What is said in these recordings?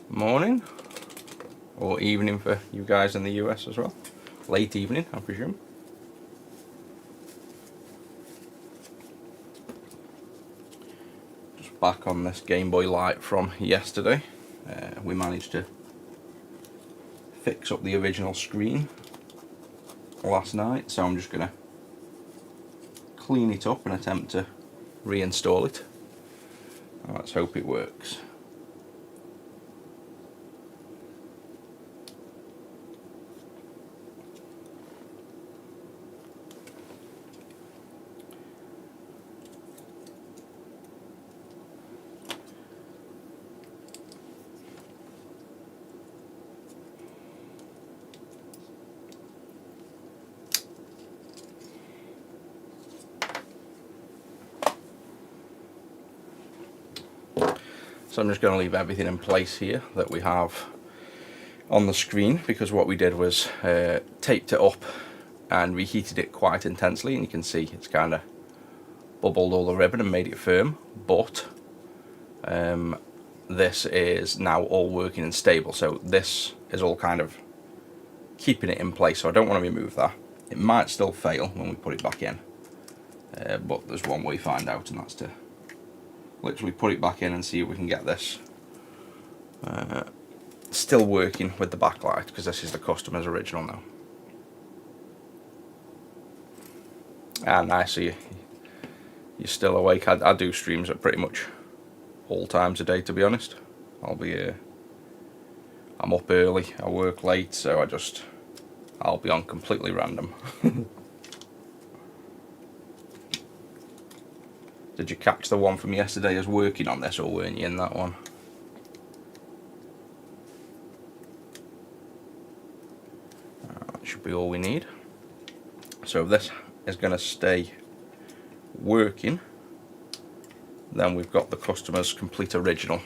morning or evening for you guys in the US as well. Late evening, I presume. Just back on this Game Boy Light from yesterday. We managed to fix up the original screen last night, so I'm just going to clean it up and attempt to reinstall it. Let's hope it works. So I'm just going to leave everything in place here that we have on the screen, because what we did was taped it up and reheated it quite intensely, and you can see it's kind of bubbled all the ribbon and made it firm, but this is now all working and stable, so this is all kind of keeping it in place, so I don't want to remove that. It might still fail when we put it back in, but there's one way to find out, and that's to literally put it back in and see if we can get this still working with the backlight, because this is the customer's original now. And I see you're still awake. I do streams at pretty much all times a day, to be honest. I'm up early, I work late, so I'll be on completely random. Did you catch the one from yesterday as working on this, or weren't you in that one? That should be all we need. So if this is going to stay working, then we've got the customer's complete original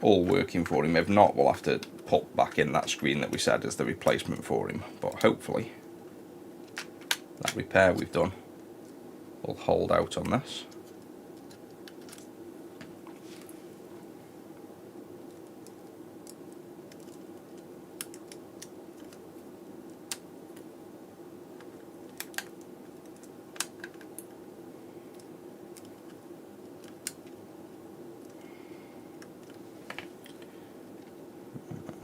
all working for him. If not, we'll have to put back in that screen that we said is the replacement for him, but hopefully that repair we've done will hold out on this.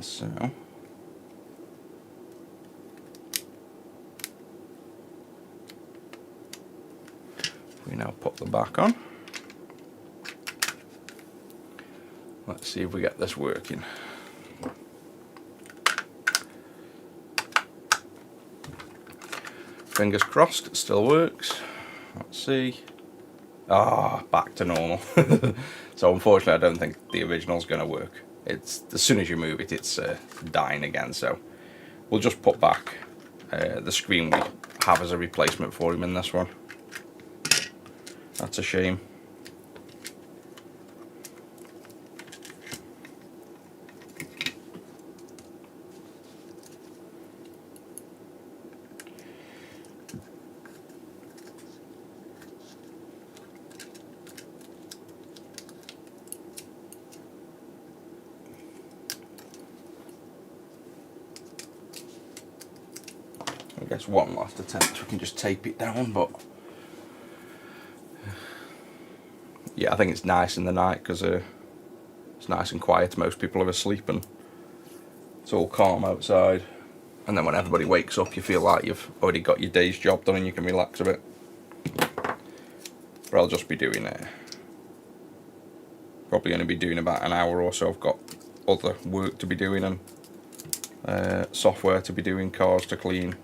So we now put the back on. Let's see if we get this working. Fingers crossed it still works. Let's see. Back to normal. So unfortunately I don't think the original's going to work. It's as soon as you move it, it's dying again, so we'll just put back the screen we have as a replacement for him in this one. That's a shame. I guess one last attempt, we can just tape it down, but yeah, I think it's nice in the night because it's nice and quiet. Most people are asleep and it's all calm outside, and then when everybody wakes up you feel like you've already got your day's job done and you can relax a bit. But I'll just be doing it, probably going to be doing about an hour or so. I've got other work to be doing and software to be doing, cars to clean.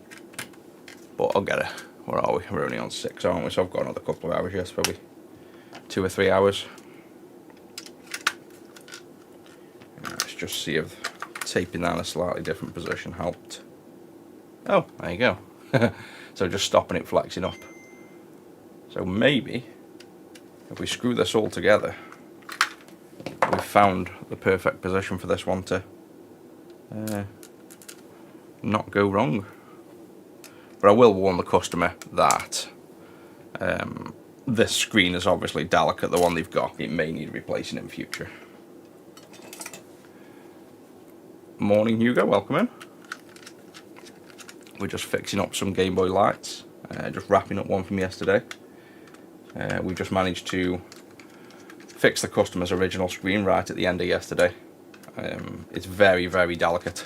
But I'll get it. Where are we? We're only on 6, aren't we? So I've got another couple of hours, yes, probably 2 or 3 hours. Let's just see if taping that in a slightly different position helped. Oh, there you go. So just stopping it flexing up. So maybe if we screw this all together, we've found the perfect position for this one to not go wrong. But I will warn the customer that this screen is obviously delicate, the one they've got. It may need replacing in future. Morning Hugo, welcome in. We're just fixing up some Game Boy lights, just wrapping up one from yesterday. We just managed to fix the customer's original screen right at the end of yesterday. It's very, very delicate,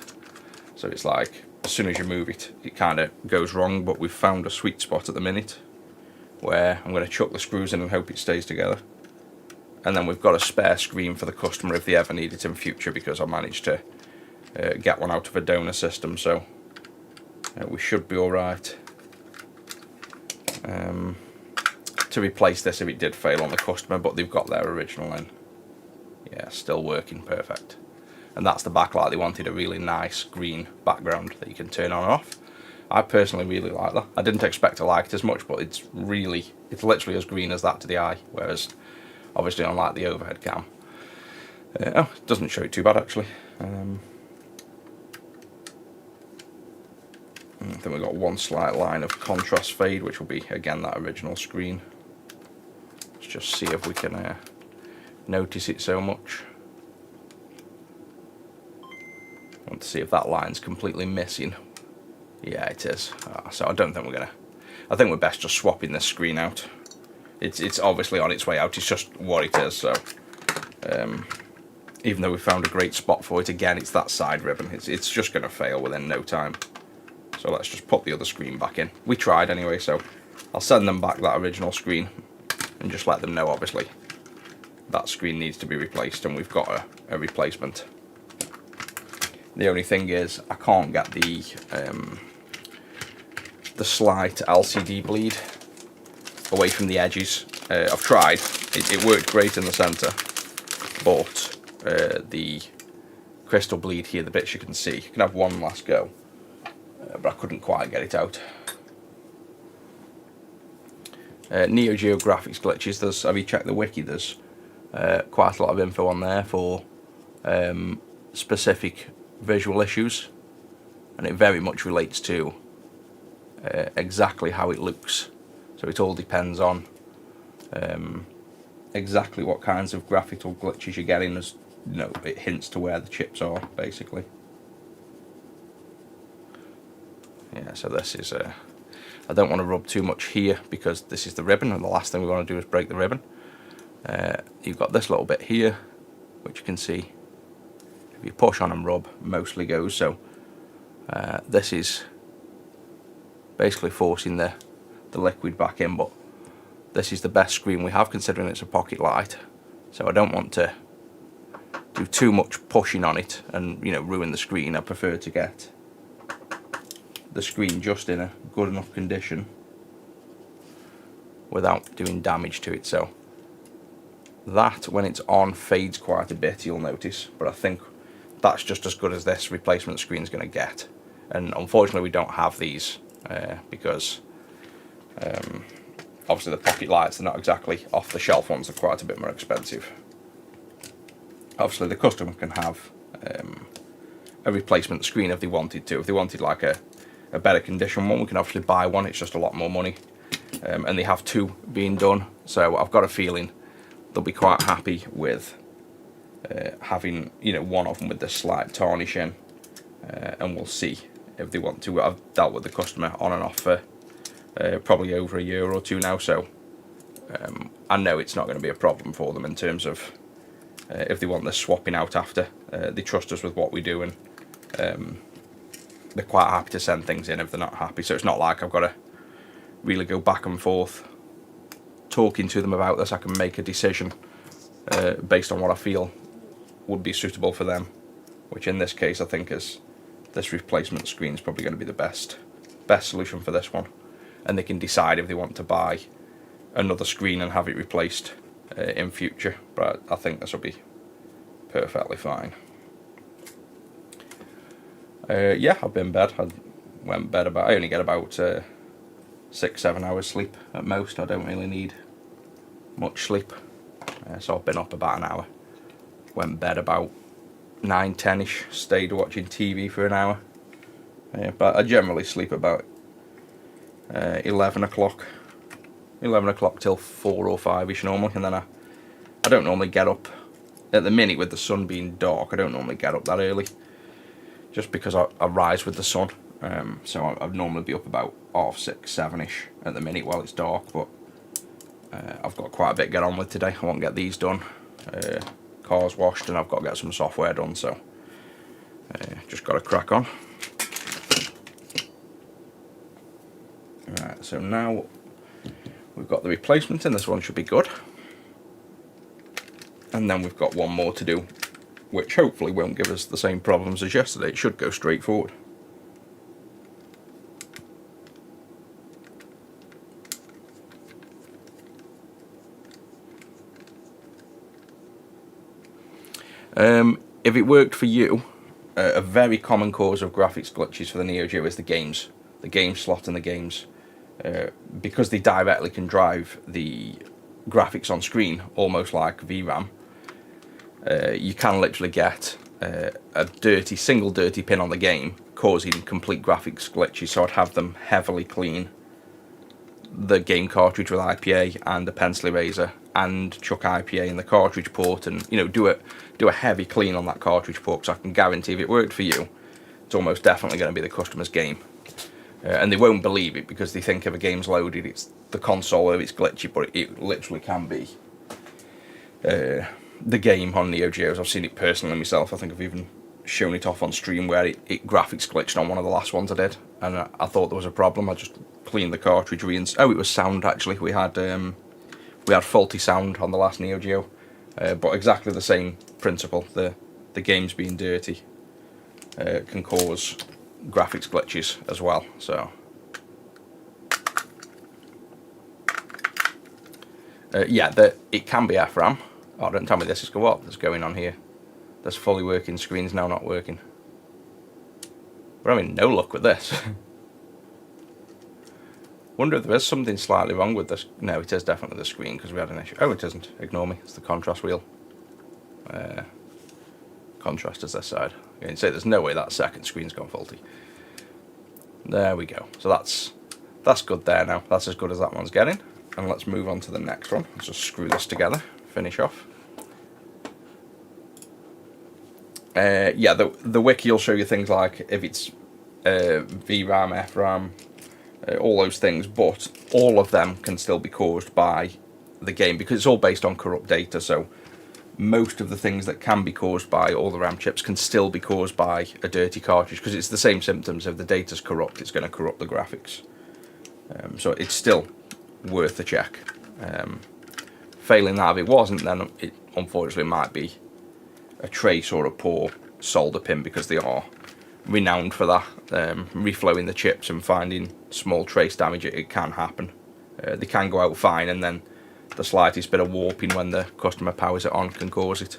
so it's like as soon as you move it, it kind of goes wrong, but we've found a sweet spot at the minute where I'm going to chuck the screws in and hope it stays together. And then we've got a spare screen for the customer if they ever need it in future, because I managed to get one out of a donor system, so we should be alright to replace this if it did fail on the customer, but they've got their original in. Yeah, still working perfect. And that's the backlight. They wanted a really nice green background that you can turn on and off. I personally really like that. I didn't expect to like it as much, but it's literally as green as that to the eye, whereas obviously unlike the overhead cam, it doesn't show it too bad actually. I think we've got one slight line of contrast fade, which will be again that original screen. Let's just see if we can notice it so much. I want to see if that line's completely missing. Yeah, it is. So I don't think we're gonna. I think we're best just swapping this screen out. It's obviously on its way out. It's just what it is. So even though we found a great spot for it, again, it's that side ribbon. It's just gonna fail within no time. So let's just put the other screen back in. We tried anyway, so I'll send them back that original screen and just let them know, obviously, that screen needs to be replaced and we've got a replacement. The only thing is I can't get the slight LCD bleed away from the edges. I've tried, it worked great in the centre, but the crystal bleed here, the bits you can see, you can have one last go. But I couldn't quite get it out. Neo Geo graphics glitches. Have you checked the wiki? There's quite a lot of info on there for specific visual issues, and it very much relates to exactly how it looks. So it all depends on exactly what kinds of graphical glitches you're getting. As you know, it hints to where the chips are, basically. Yeah, so this is, I don't want to rub too much here because this is the ribbon, and the last thing we want to do is break the ribbon. You've got this little bit here, which you can see, if you push on and rub, mostly goes. So this is basically forcing the liquid back in, but this is the best screen we have considering it's a pocket light. So I don't want to do too much pushing on it and, you know, ruin the screen. I prefer to get the screen just in a good enough condition without doing damage to it. So that, when it's on, fades quite a bit, you'll notice, but I think that's just as good as this replacement screen is going to get. And unfortunately we don't have these because obviously the pocket lights, they're not exactly off the shelf ones, they're quite a bit more expensive. Obviously the customer can have a replacement screen if they wanted to. If they wanted like a better condition one, we can obviously buy one. It's just a lot more money, and they have two being done, so I've got a feeling they'll be quite happy with having, you know, one of them with this slight tarnish in, and we'll see if they want to. I've dealt with the customer on and off for probably over a year or two now, so I know it's not going to be a problem for them in terms of if they want this swapping out after. They trust us with what we do, and they're quite happy to send things in if they're not happy. So it's not like I've got to really go back and forth talking to them about this. I can make a decision based on what I feel would be suitable for them, which in this case I think is this replacement screen is probably going to be the best solution for this one, and they can decide if they want to buy another screen and have it replaced in future, but I think this will be perfectly fine. Yeah, I've been in bed. I went to bed I only get about 6-7 hours sleep at most. I don't really need much sleep, so I've been up about an hour. Went to bed about 9-10ish, stayed watching TV for an hour, but I generally sleep about 11 o'clock till 4 or 5ish normally, and then I don't normally get up. At the minute, with the sun being dark, I don't normally get up that early. just because I rise with the sun. So I'd normally be up about 6:30, 7ish at the minute while it's dark, but I've got quite a bit to get on with today. I want to get these done, cars washed, and I've got to get some software done, so just got to crack on. Right, so now we've got the replacement in, this one should be good. And then we've got one more to do, which hopefully won't give us the same problems as yesterday. It should go straight forward. If it worked for you, a very common cause of graphics glitches for the Neo Geo is the game slot in the games. Because they directly can drive the graphics on screen, almost like VRAM, you can literally get a single dirty pin on the game causing complete graphics glitches. So I'd have them heavily clean the game cartridge with IPA and a pencil eraser, and chuck IPA in the cartridge port, and do a heavy clean on that cartridge port, because I can guarantee if it worked for you, it's almost definitely going to be the customer's game. And they won't believe it because they think if a game's loaded, it's the console or it's glitchy, but it literally can be the game on Neo Geos. I've seen it personally myself. I think I've even shown it off on stream where it graphics glitched on one of the last ones I did, and I thought there was a problem. I just cleaned the cartridge, oh, it was sound actually. We had faulty sound on the last Neo Geo, but exactly the same principle. The games being dirty can cause graphics glitches as well. So yeah, it can be FRAM. Oh, don't tell me this is what's going on here. This fully working screen's now not working. We're having no luck with this. Wonder if there is something slightly wrong with this. No, it is definitely the screen, because we had an issue. Oh, it isn't. Ignore me. It's the contrast wheel. Contrast is this side. You can say there's no way that second screen's gone faulty. There we go. So that's good there now. That's as good as that one's getting. And let's move on to the next one. Let's just screw this together. Finish off. Yeah, the wiki will show you things like if it's VRAM, FRAM, all those things, but all of them can still be caused by the game because it's all based on corrupt data. So most of the things that can be caused by all the RAM chips can still be caused by a dirty cartridge, because it's the same symptoms. If the data's corrupt, it's going to corrupt the graphics. So it's still worth a check. Failing that, if it wasn't, then it unfortunately might be a trace or a poor solder pin, because they are renowned for that. Reflowing the chips and finding small trace damage, it can happen. They can go out fine, and then the slightest bit of warping when the customer powers it on can cause it.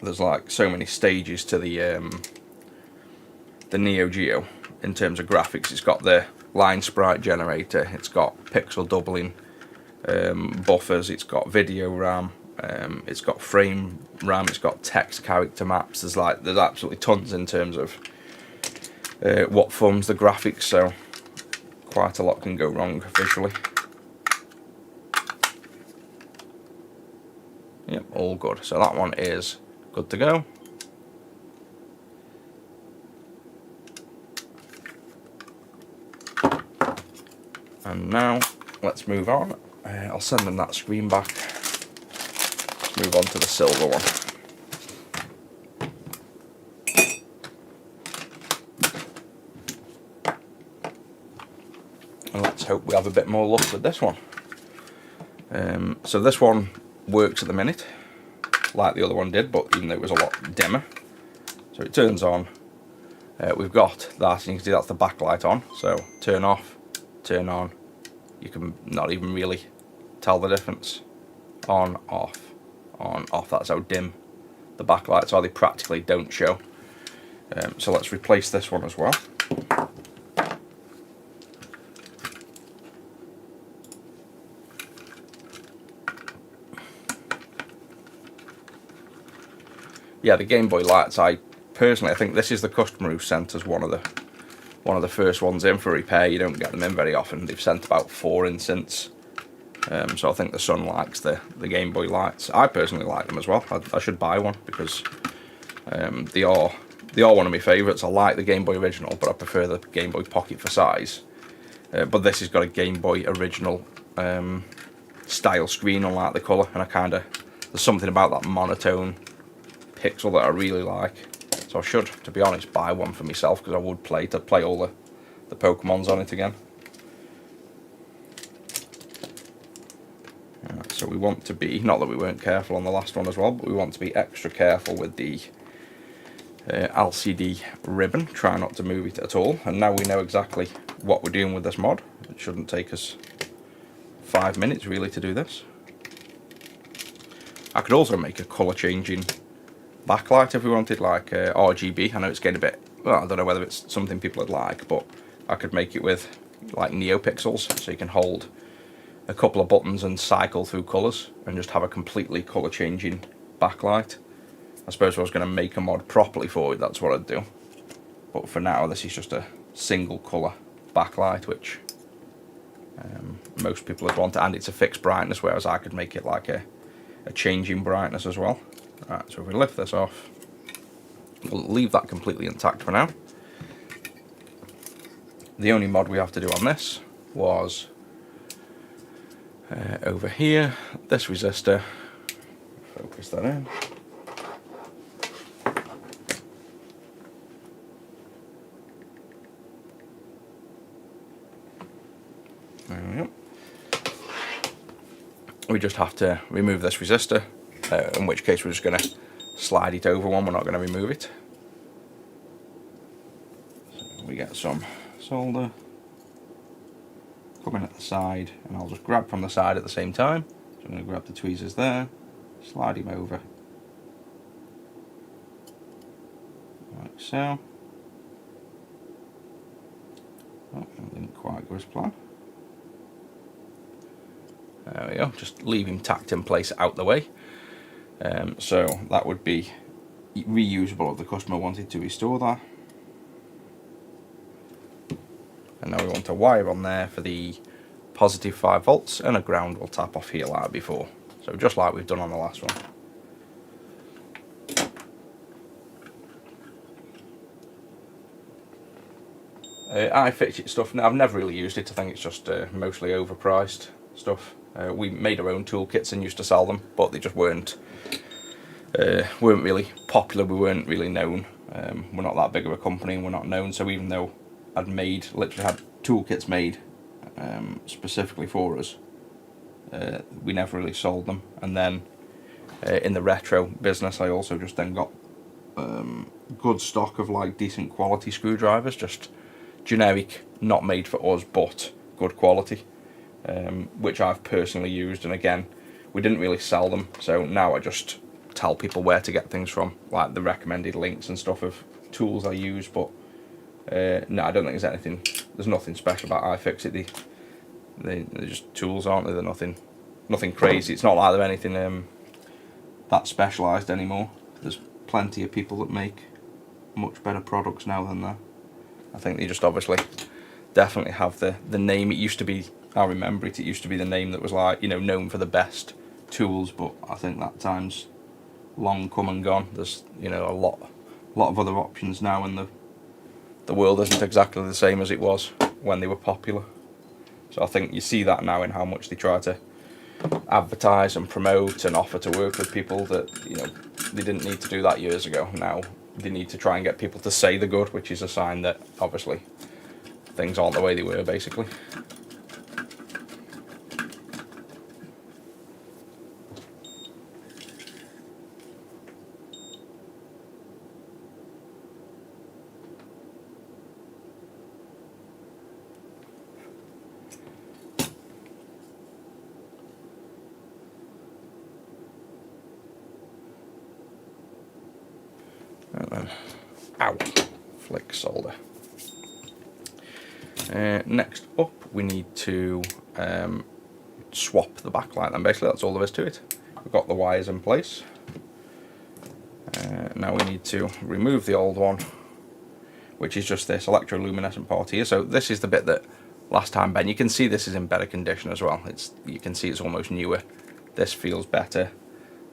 There's like so many stages to the Neo Geo in terms of graphics. It's got the line sprite generator, it's got pixel doubling buffers, it's got video RAM, it's got frame RAM, it's got text character maps. There's absolutely tons in terms of what forms the graphics, so quite a lot can go wrong visually. Yep, all good. So that one is good to go. And now let's move on. I'll send them that screen back. Let's move on to the silver one. And let's hope we have a bit more luck with this one. So this one works at the minute, like the other one did, but even though it was a lot dimmer. So it turns on. We've got that, and you can see that's the backlight on. So turn off, turn on. You can not even really tell the difference. On, off, on, off. That's how dim the backlights are. They practically don't show. So let's replace this one as well. Yeah, the Game Boy lights, I think this is the customer who sent us one of the first ones in for repair. You don't get them in very often. They've sent about 4 in since So I think the son likes the Game Boy lights. I personally like them as well. I should buy one because they are one of my favourites. I like the Game Boy original, but I prefer the Game Boy Pocket for size. But this has got a Game Boy original style screen, unlike the colour, and there's something about that monotone pixel that I really like. So I should, to be honest, buy one for myself because I would play all the Pokemons on it again. So we want to be, not that we weren't careful on the last one as well, but we want to be extra careful with the LCD ribbon. Try not to move it at all. And now we know exactly what we're doing with this mod. It shouldn't take us 5 minutes really to do this. I could also make a colour changing backlight if we wanted, like RGB. I know it's getting a bit, well, I don't know whether it's something people would like, but I could make it with like NeoPixels, so you can hold a couple of buttons and cycle through colours and just have a completely colour changing backlight. I suppose if I was going to make a mod properly for it, that's what I'd do. But for now, this is just a single colour backlight, which most people would want, and it's a fixed brightness, whereas I could make it like a changing brightness as well. Right, so if we lift this off, we'll leave that completely intact for now. The only mod we have to do on this was over here, this resistor. Focus that in. There we go. We just have to remove this resistor, in which case we're just going to slide it over one, we're not going to remove it. So we get some solder coming at the side, and I'll just grab from the side at the same time. So I'm going to grab the tweezers there, slide him over, like so. Oh, that didn't quite go as planned. There we go, just leave him tacked in place out the way. So that would be reusable if the customer wanted to restore that. And now we want a wire on there for the positive 5 volts, and a ground will tap off here like before. So just like we've done on the last one. iFixit stuff, now I've never really used it. I think it's just mostly overpriced stuff. We made our own toolkits and used to sell them, but they just weren't really popular. We weren't really known. We're not that big of a company and we're not known, so even though I'd literally had toolkits made specifically for us, we never really sold them. And then in the retro business, I also just then got good stock of like decent quality screwdrivers, just generic, not made for us, but good quality, which I've personally used. And again, we didn't really sell them, so now I just tell people where to get things from, like the recommended links and stuff of tools I use. But no, I don't think there's nothing special about iFixit. They're just tools, aren't they? They're nothing crazy. It's not like they're anything that specialised anymore. There's plenty of people that make much better products now than that. I think they just obviously definitely have the name. It used to be, I remember it used to be the name that was like, you know, known for the best tools, but I think that time's long come and gone. There's, you know, a lot of other options now, and the world isn't exactly the same as it was when they were popular. So I think you see that now in how much they try to advertise and promote and offer to work with people that, you know, they didn't need to do that years ago. Now they need to try and get people to say the good, which is a sign that obviously things aren't the way they were, basically. And then, ow, flick solder. Next up, we need to swap the backlight, and basically that's all there is to it. We've got the wires in place. Now we need to remove the old one, which is just this electroluminescent part here. So this is the bit that last time Ben. You can see this is in better condition as well. You can see it's almost newer. This feels better.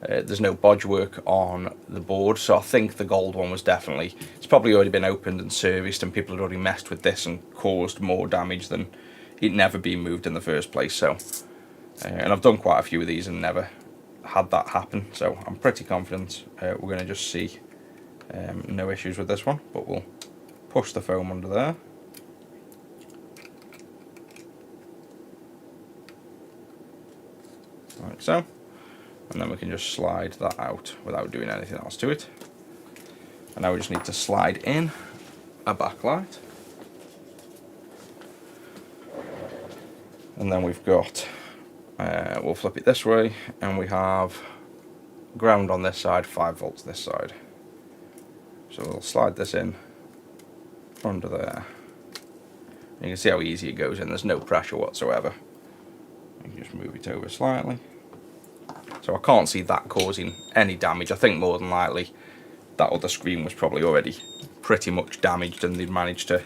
There's no bodge work on the board, so I think the gold one was definitely, it's probably already been opened and serviced, and people had already messed with this and caused more damage than it never being moved in the first place. So and I've done quite a few of these and never had that happen, so I'm pretty confident we're going to just see no issues with this one. But we'll push the foam under there. Like so. And then we can just slide that out without doing anything else to it. And now we just need to slide in a backlight. And then we've got, we'll flip it this way, and we have ground on this side, 5 volts this side. So we'll slide this in under there. You can see how easy it goes in, there's no pressure whatsoever. You can just move it over slightly. So I can't see that causing any damage. I think more than likely that other screen was probably already pretty much damaged, and they'd managed to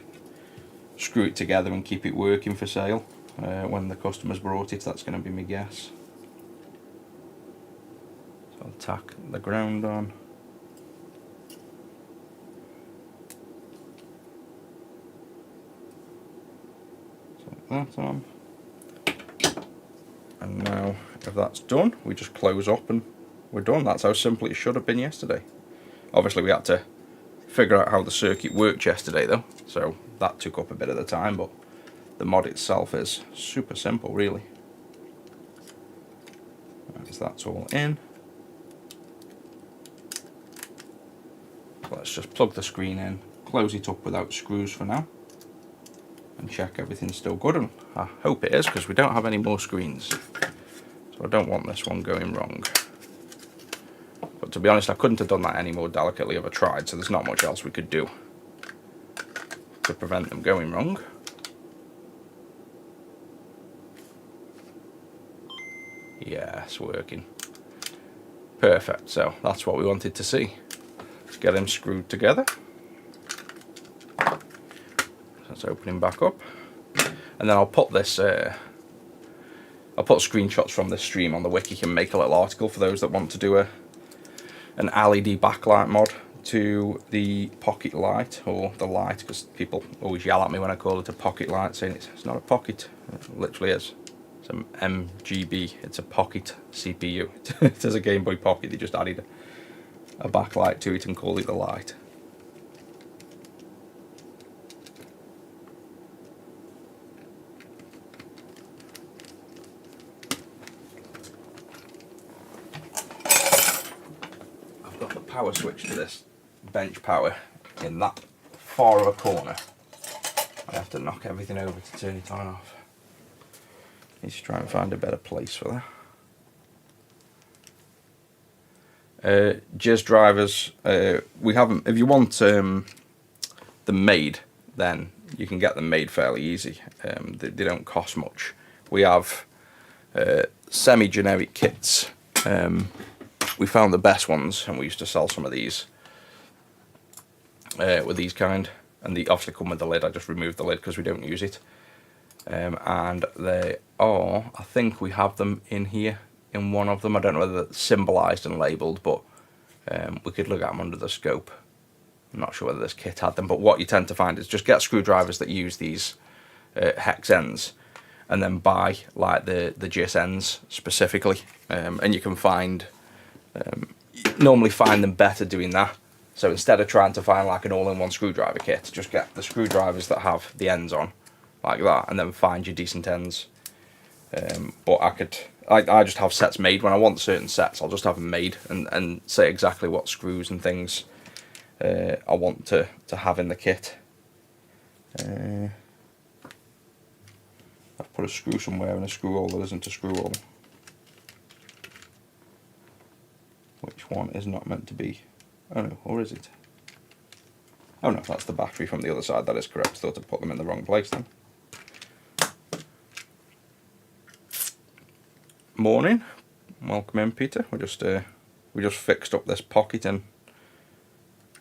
screw it together and keep it working for sale when the customers brought it. That's going to be my guess. So I'll tack the ground on. So that on. And now, if that's done, we just close up and we're done. That's how simple it should have been yesterday. Obviously we had to figure out how the circuit worked yesterday though, so that took up a bit of the time, but the mod itself is super simple really. So that's all in. Let's just plug the screen in, close it up without screws for now, and check everything's still good, and I hope it is, because we don't have any more screens. So I don't want this one going wrong. But to be honest, I couldn't have done that any more delicately if I tried, so there's not much else we could do to prevent them going wrong. Yeah, it's working. Perfect, so that's what we wanted to see. Let's get them screwed together. Let's open him back up. And then I'll put this, I'll put screenshots from this stream on the wiki and make a little article for those that want to do an LED backlight mod to the pocket light, or the light, because people always yell at me when I call it a pocket light, saying it's not a pocket. It literally is. It's an MGB, it's a pocket CPU. It is a Game Boy Pocket, they just added a backlight to it and called it the light. I've got the power switch to this bench power in that far of a corner. I have to knock everything over to turn it on and off. Need to try and find a better place for that. Jizz drivers, we haven't. If you want them made, then you can get them made fairly easy. They don't cost much. We have semi-generic kits. We found the best ones, and we used to sell some of these with these kind, and they obviously come with the lid. I just removed the lid because we don't use it. And they are, I think we have them in here in one of them. I don't know whether it's symbolised and labelled, but we could look at them under the scope. I'm not sure whether this kit had them, but what you tend to find is just get screwdrivers that use these hex ends, and then buy like the GIS ends specifically, and you can find, normally find them better doing that. So instead of trying to find like an all-in-one screwdriver kit, just get the screwdrivers that have the ends on, like that, and then find your decent ends. But I just have sets made. When I want certain sets, I'll just have them made and say exactly what screws and things I want to have in the kit. I've put a screw somewhere and a screw hole that isn't a screw hole. Which one is not meant to be? Oh no, or is it? Oh no, that's the battery from the other side, that is correct. Thought I put them in the wrong place then. Morning, welcome in Peter. We just fixed up this pocket in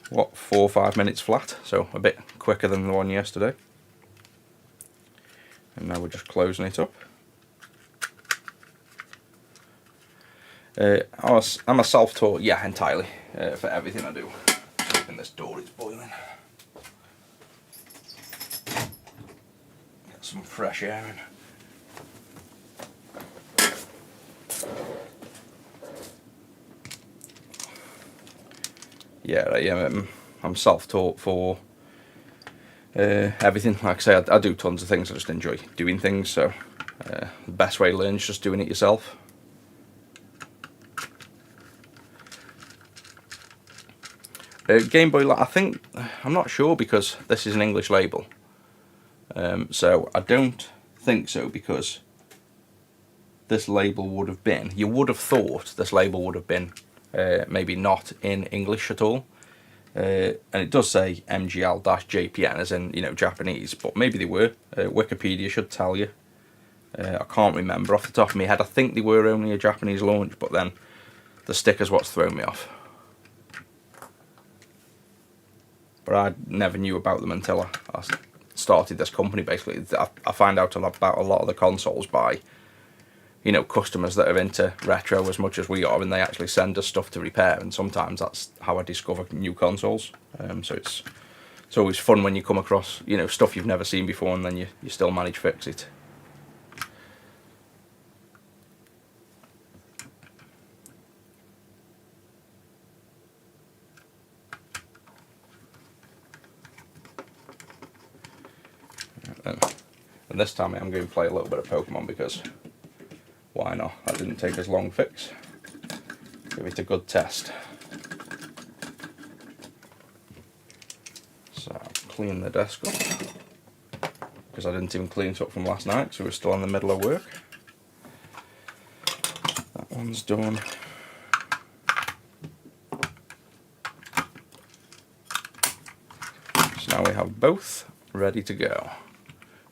what, 4 or 5 minutes flat, so a bit quicker than the one yesterday. And now we're just closing it up. I'm a self-taught, yeah, entirely, for everything I do. Just open this door, it's boiling. Get some fresh air in. Yeah, I'm self-taught for everything. Like I say, I do tons of things. I just enjoy doing things. So the best way to learn is just doing it yourself. Game Boy, I think, I'm not sure because this is an English label. So I don't think so, because this label would have been, you would have thought this label would have been maybe not in English at all. And it does say MGL-JPN, as in, you know, Japanese, but maybe they were. Wikipedia should tell you. I can't remember off the top of my head. I think they were only a Japanese launch, but then the sticker's what's thrown me off. But I never knew about them until I started this company, basically. I find out about a lot of the consoles by, you know, customers that are into retro as much as we are, and they actually send us stuff to repair, and sometimes that's how I discover new consoles. So it's always fun when you come across, you know, stuff you've never seen before, and then you still manage to fix it. And this time I'm going to play a little bit of Pokemon, because why not? That didn't take as long fix. Give it a good test. So clean the desk up, because I didn't even clean it up from last night, so we're still in the middle of work. That one's done. So now we have both ready to go.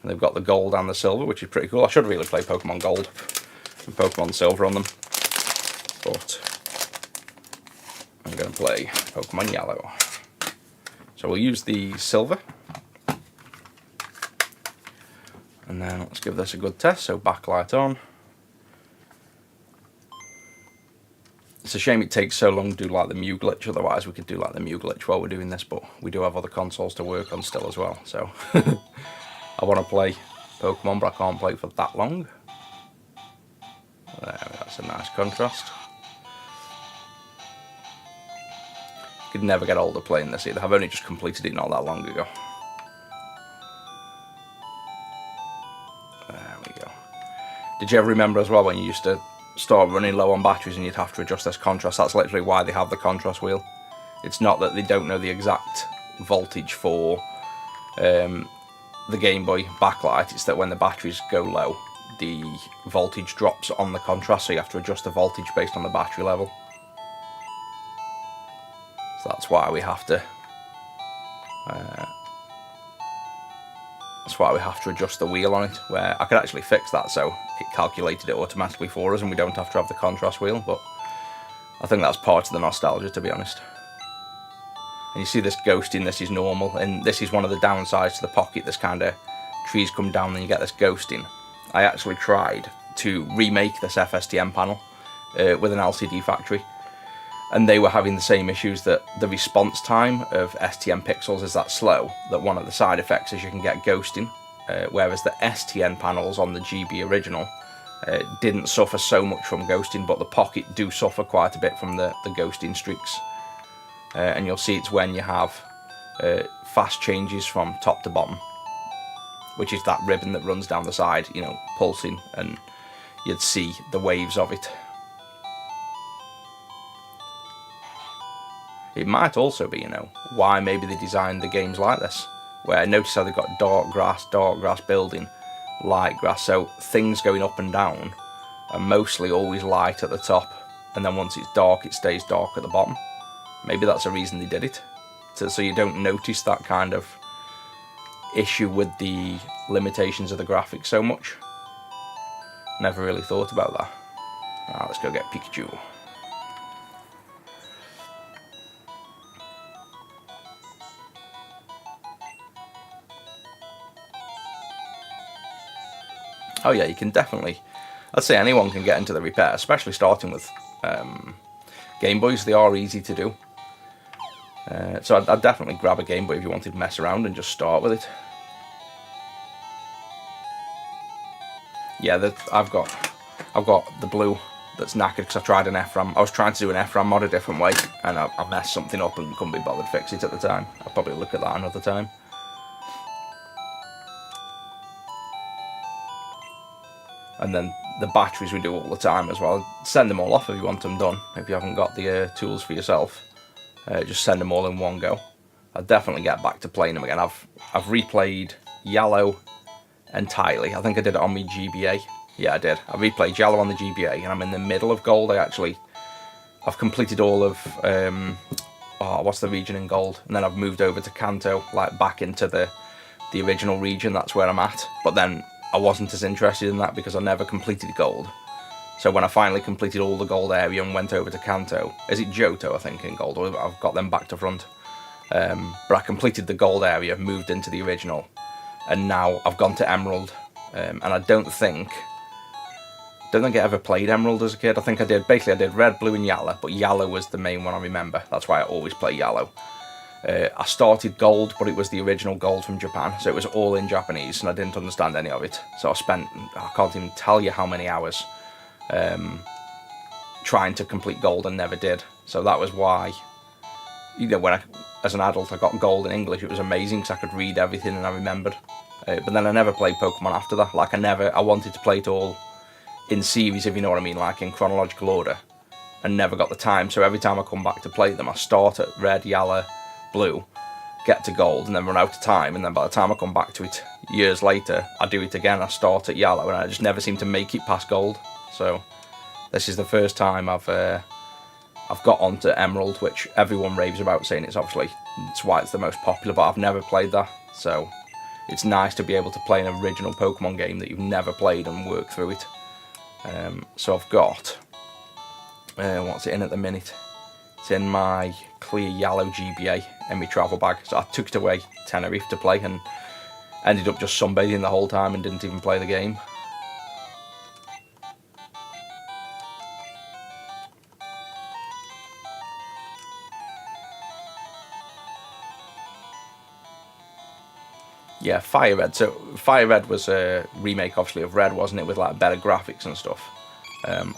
And they've got the gold and the silver, which is pretty cool. I should really play Pokemon Gold and Pokemon Silver on them, but I'm going to play Pokemon Yellow. So we'll use the silver, and then let's give this a good test. So backlight on. It's a shame it takes so long to do like the Mew glitch, otherwise we could do like the Mew glitch while we're doing this, but we do have other consoles to work on still as well, so I want to play Pokemon, but I can't play for that long. There, that's a nice contrast. Could never get older playing this either. I've only just completed it not that long ago. There we go. Did you ever remember as well when you used to start running low on batteries and you'd have to adjust this contrast? That's literally why they have the contrast wheel. It's not that they don't know the exact voltage for the Game Boy backlight, it's that when the batteries go low, the voltage drops on the contrast, so you have to adjust the voltage based on the battery level. So that's why we have to adjust the wheel on it, where I could actually fix that so it calculated it automatically for us and we don't have to have the contrast wheel, but I think that's part of the nostalgia, to be honest. And you see this ghosting, this is normal, and this is one of the downsides to the Pocket. This kind of trees come down and you get this ghosting. I actually tried to remake this FSTM panel with an LCD factory, and they were having the same issues, that the response time of STM pixels is that slow, that one of the side effects is you can get ghosting, whereas the STN panels on the GB original didn't suffer so much from ghosting, but the Pocket do suffer quite a bit from the ghosting streaks. And you'll see it's when you have fast changes from top to bottom, which is that ribbon that runs down the side, you know, pulsing, and you'd see the waves of it. It might also be, you know, why maybe they designed the games like this, where notice how they've got dark grass building, light grass, so things going up and down are mostly always light at the top, and then once it's dark, it stays dark at the bottom. Maybe that's a reason they did it, so you don't notice that kind of issue with the limitations of the graphics so much. Never really thought about that. Right, let's go get Pikachu. Oh yeah, you can definitely, I'd say anyone can get into the repair, especially starting with Game Boys. They are easy to do. So I'd definitely grab a Game Boy if you wanted to mess around and just start with it. Yeah, I've got the blue that's knackered because I tried an FRAM. I was trying to do an FRAM mod a different way, and I messed something up and couldn't be bothered to fix it at the time. I'll probably look at that another time. And then the batteries we do all the time as well. Send them all off if you want them done. If you haven't got the tools for yourself, just send them all in one go. I'll definitely get back to playing them again. I've replayed Yellow entirely. I think I did it on my GBA. Yeah, I did. I replayed Yellow on the GBA, and I'm in the middle of Gold. I've completed all of what's the region in Gold, and then I've moved over to Kanto, like back into the original region. That's where I'm at. But then I wasn't as interested in that because I never completed Gold. So when I finally completed all the Gold area and went over to Kanto, is it Johto I think in Gold? Or I've got them back to front. But I completed the Gold area, moved into the original, and now I've gone to Emerald, and I don't think I ever played Emerald as a kid. I think I did Red, Blue and Yellow, but Yellow was the main one I remember. That's why I always play Yellow. I started Gold, but it was the original Gold from Japan, so it was all in Japanese, and I didn't understand any of it. So I can't even tell you how many hours trying to complete Gold and never did. So that was why, when as an adult I got Gold in English, it was amazing because I could read everything and I remembered. But then I never played Pokemon after that. Like I wanted to play it all in series, if you know what I mean, like in chronological order, and never got the time. So every time I come back to play them, I start at Red, Yellow, Blue, get to Gold, and then run out of time. And then by the time I come back to it years later, I do it again. I start at Yellow, and I just never seem to make it past Gold. So this is the first time I've got onto Emerald, which everyone raves about, saying it's why it's the most popular, but I've never played that. So it's nice to be able to play an original Pokemon game that you've never played and work through it. So I've got, what's it in at the minute? It's in my clear Yellow GBA in my travel bag. So I took it away Tenerife to play and ended up just sunbathing the whole time and didn't even play the game. Yeah, Fire Red. So Fire Red was a remake, obviously, of Red, wasn't it, with like better graphics and stuff.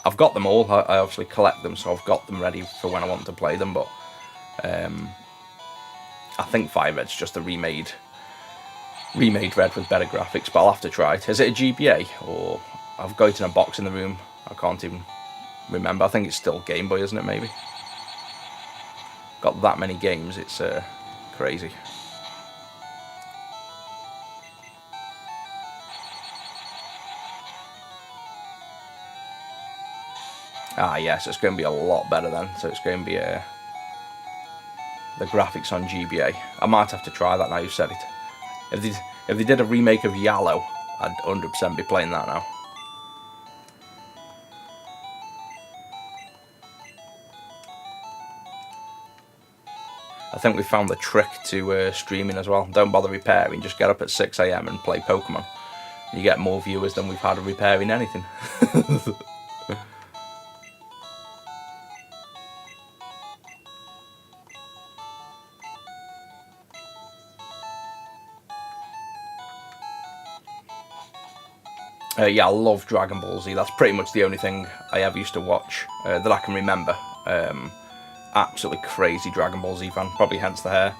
I've got them all. I obviously collect them, so I've got them ready for when I want to play them. But I think Fire Red's just a remade Red with better graphics. But I'll have to try it. Is it a GBA or I've got it in a box in the room? I can't even remember. I think it's still Game Boy, isn't it? Maybe. Got that many games. It's crazy. Ah, yes, it's going to be a lot better then. So it's going to be the graphics on GBA. I might have to try that now you've said it. If they did a remake of Yellow, I'd 100% be playing that now. I think we found the trick to streaming as well. Don't bother repairing, just get up at 6 AM and play Pokemon. You get more viewers than we've had repairing anything. Yeah, I love Dragon Ball Z. That's pretty much the only thing I ever used to watch that I can remember. Absolutely crazy Dragon Ball Z fan, probably hence the hair.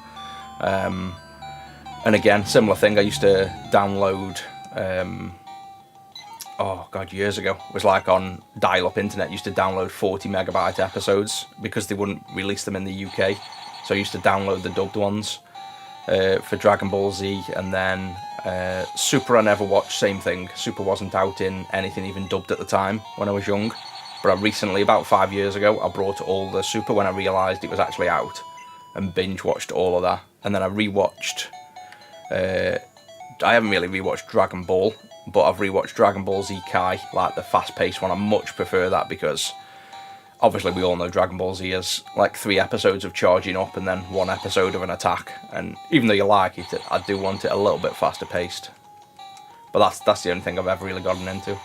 And again, similar thing, I used to download, oh god, years ago, it was like on dial-up internet, used to download 40 megabyte episodes because they wouldn't release them in the UK. So I used to download the dubbed ones for Dragon Ball Z, and then Super I never watched, same thing. Super wasn't out in anything even dubbed at the time when I was young. But I recently, about 5 years ago, I brought all the Super when I realised it was actually out and binge watched all of that. And then I rewatched, I haven't really rewatched Dragon Ball, but I've rewatched Dragon Ball Z Kai, like the fast paced one. I much prefer that because obviously we all know Dragon Ball Z is like 3 episodes of charging up and then 1 episode of an attack. And even though you like it, I do want it a little bit faster paced. But But that's the only thing I've ever really gotten into.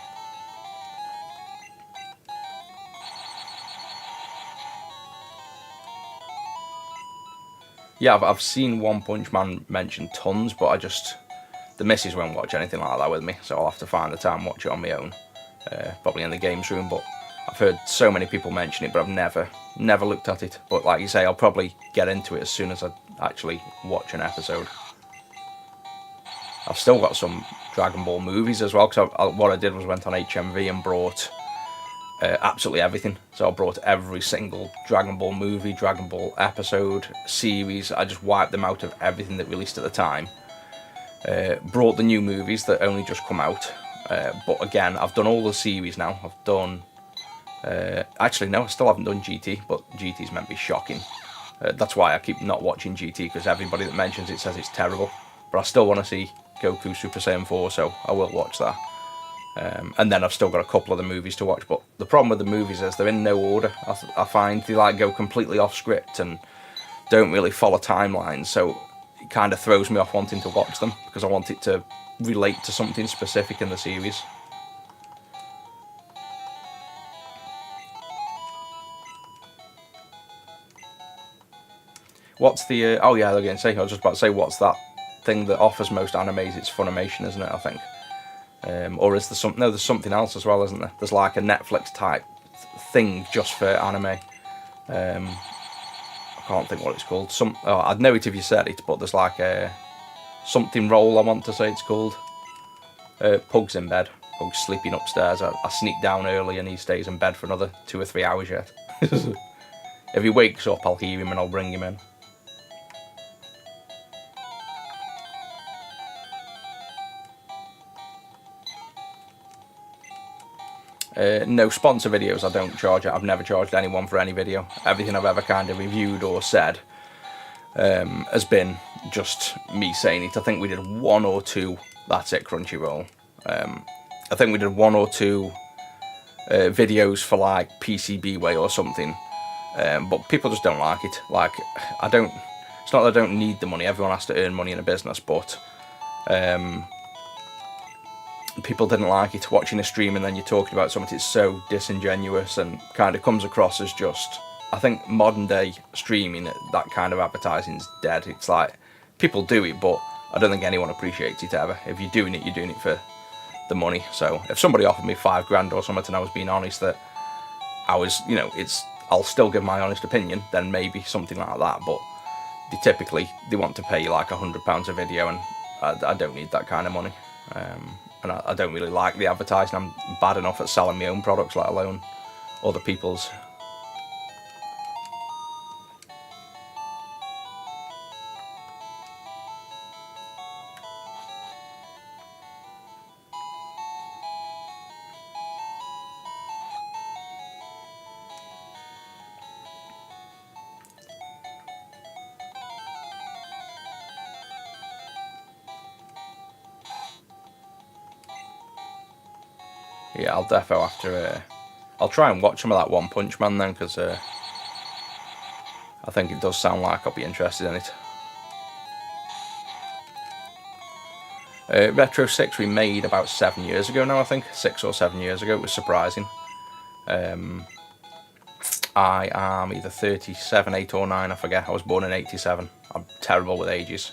Yeah, I've seen One Punch Man mentioned tons, but the missus won't watch anything like that with me, so I'll have to find the time and watch it on my own, probably in the games room. But I've heard so many people mention it, but I've never looked at it. But like you say, I'll probably get into it as soon as I actually watch an episode. I've still got some Dragon Ball movies as well, because what I did was went on HMV and brought absolutely everything. So I brought every single Dragon Ball movie, Dragon Ball episode, series. I just wiped them out of everything that released at the time. Brought the new movies that only just come out. But again, I've done all the series now. I've done... actually, no, I still haven't done GT, but GT's meant to be shocking. That's why I keep not watching GT, because everybody that mentions it says it's terrible. But I still want to see Goku Super Saiyan 4, so I will watch that. And then I've still got a couple of the movies to watch. But the problem with the movies is they're in no order. I find they like go completely off script and don't really follow timelines, so it kind of throws me off wanting to watch them, because I want it to relate to something specific in the series. What's the... oh yeah, again, I was just about to say, what's that thing that offers most animes? It's Funimation, isn't it, I think? Or is there something... no, there's something else as well, isn't there? There's like a Netflix type thing just for anime. I can't think what it's called. I'd know it if you said it, but there's like a... something roll, I want to say it's called. Pug's in bed. Pug's sleeping upstairs. I sneak down early and he stays in bed for another 2 or 3 hours yet. If he wakes up, I'll hear him and I'll bring him in. No sponsor videos, I don't charge it. I've never charged anyone for any video. Everything I've ever kind of reviewed or said has been just me saying it. I think we did 1 or 2, that's it, Crunchyroll. I think we did 1 or 2 videos for like PCBWay or something, but people just don't like it. Like, it's not that I don't need the money, everyone has to earn money in a business, but people didn't like it, watching a stream and then you're talking about something. It's so disingenuous and kind of comes across as just... I think modern day streaming, that kind of advertising's dead. It's like, people do it, but I don't think anyone appreciates it ever. If you're doing it for the money. So if somebody offered me $5,000 or something and I was being honest that I was, I'll still give my honest opinion, then maybe something like that. But they want to pay like £100 a video, and I don't need that kind of money. And I don't really like the advertising. I'm bad enough at selling my own products, let alone other people's. Yeah, I'll defo have to... I'll try and watch some of that One Punch Man then, because I think it does sound like I'll be interested in it. Retro 6 we made about 7 years ago now, I think. 6 or 7 years ago. It was surprising. I am either 37, 8 or 9, I forget. I was born in 87. I'm terrible with ages.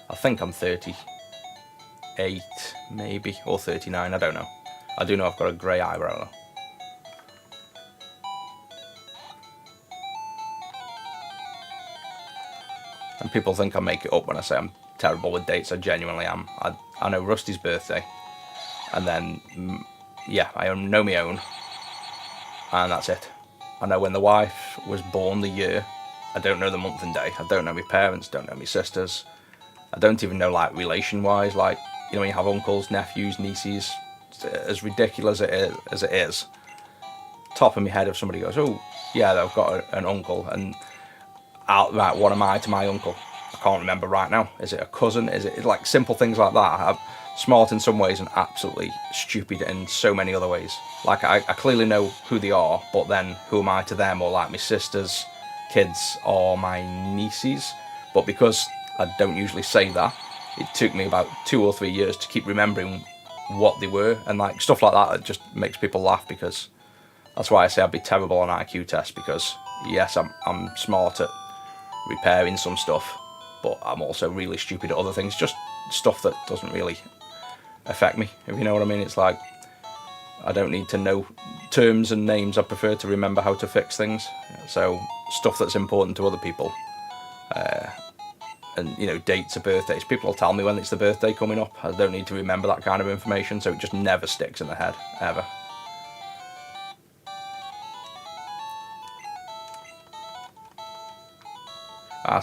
I think I'm 38, maybe, or 39, I don't know. I do know I've got a grey eyebrow though. And people think I make it up when I say I'm terrible with dates. I genuinely am. I know Rusty's birthday, and then, yeah, I know my own, and that's it. I know when the wife was born, the year. I don't know the month and day. I don't know my parents, don't know my sisters. I don't even know, like, relation-wise, like, when you have uncles, nephews, nieces. As ridiculous as it is, top of my head, if somebody goes, oh yeah, I've got an uncle, and right, what am I to my uncle? I can't remember right now. Is it a cousin? Is it like simple things like that? I'm smart in some ways and absolutely stupid in so many other ways. Like I clearly know who they are, but then who am I to them? Or like my sister's kids or my nieces. But because I don't usually say that, it took me about 2 or 3 years to keep remembering what they were, and like stuff like that. It just makes people laugh, because that's why I say I'd be terrible on IQ tests, because yes, I'm smart at repairing some stuff, but I'm also really stupid at other things. Just stuff that doesn't really affect me, if you know what I mean. It's like, I don't need to know terms and names. I prefer to remember how to fix things. So stuff that's important to other people, and you know, dates of birthdays, people will tell me when it's the birthday coming up. I don't need to remember that kind of information, so it just never sticks in the head, ever.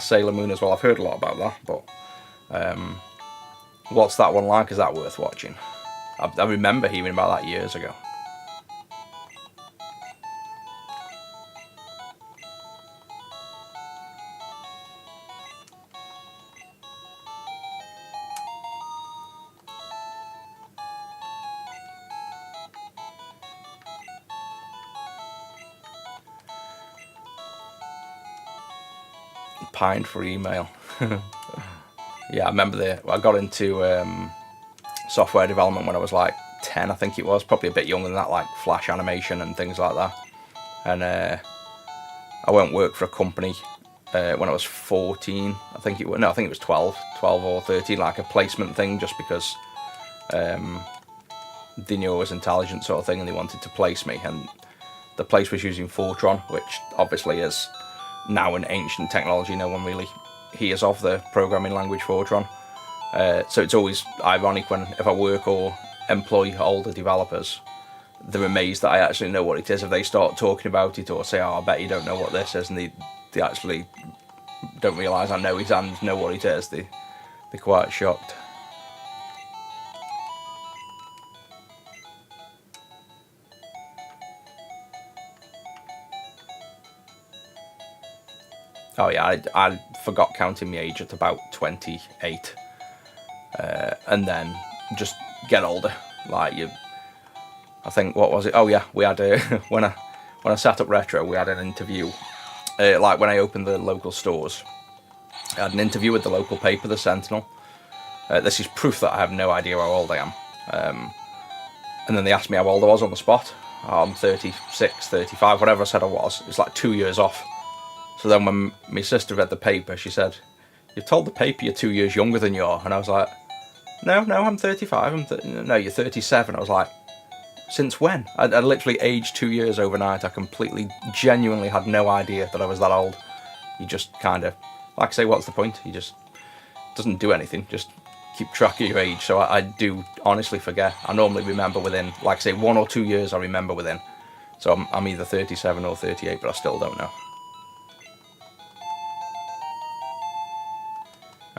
Sailor Moon as well, I've heard a lot about that, but what's that one like? Is that worth watching? I remember hearing about that years ago. Pined for email. Yeah, I remember I got into software development when I was like 10, I think it was, probably a bit younger than that, like Flash animation and things like that. And I went work for a company when I was 14, I think it was. No, I think it was 12 or 13, like a placement thing, just because they knew I was intelligent, sort of thing, and they wanted to place me. And the place was using Fortran, which obviously is now an ancient technology. No one really hears of the programming language Fortran. So it's always ironic if I work or employ older developers, they're amazed that I actually know what it is. If they start talking about it or say, "Oh, I bet you don't know what this is," and they actually don't realise I know it and know what it is, they're quite shocked. Oh yeah, I forgot counting my age at about 28, and then just get older. Like I think, what was it? Oh yeah, we had when I sat up Retro, we had an interview. Like when I opened the local stores, I had an interview with the local paper, the Sentinel. This is proof that I have no idea how old I am. And then they asked me how old I was on the spot. Oh, I'm 36, 35, whatever I said I was. It's like 2 years off. So then when my sister read the paper, she said, "You've told the paper you're 2 years younger than you are." And I was like, no, I'm 35. No, you're 37. I was like, since when? I literally aged 2 years overnight. I completely, genuinely had no idea that I was that old. You just kind of, like I say, what's the point? You just, doesn't do anything. Just keep track of your age. So I do honestly forget. I normally remember within, like I say, 1 or 2 years I remember within. So I'm either 37 or 38, but I still don't know.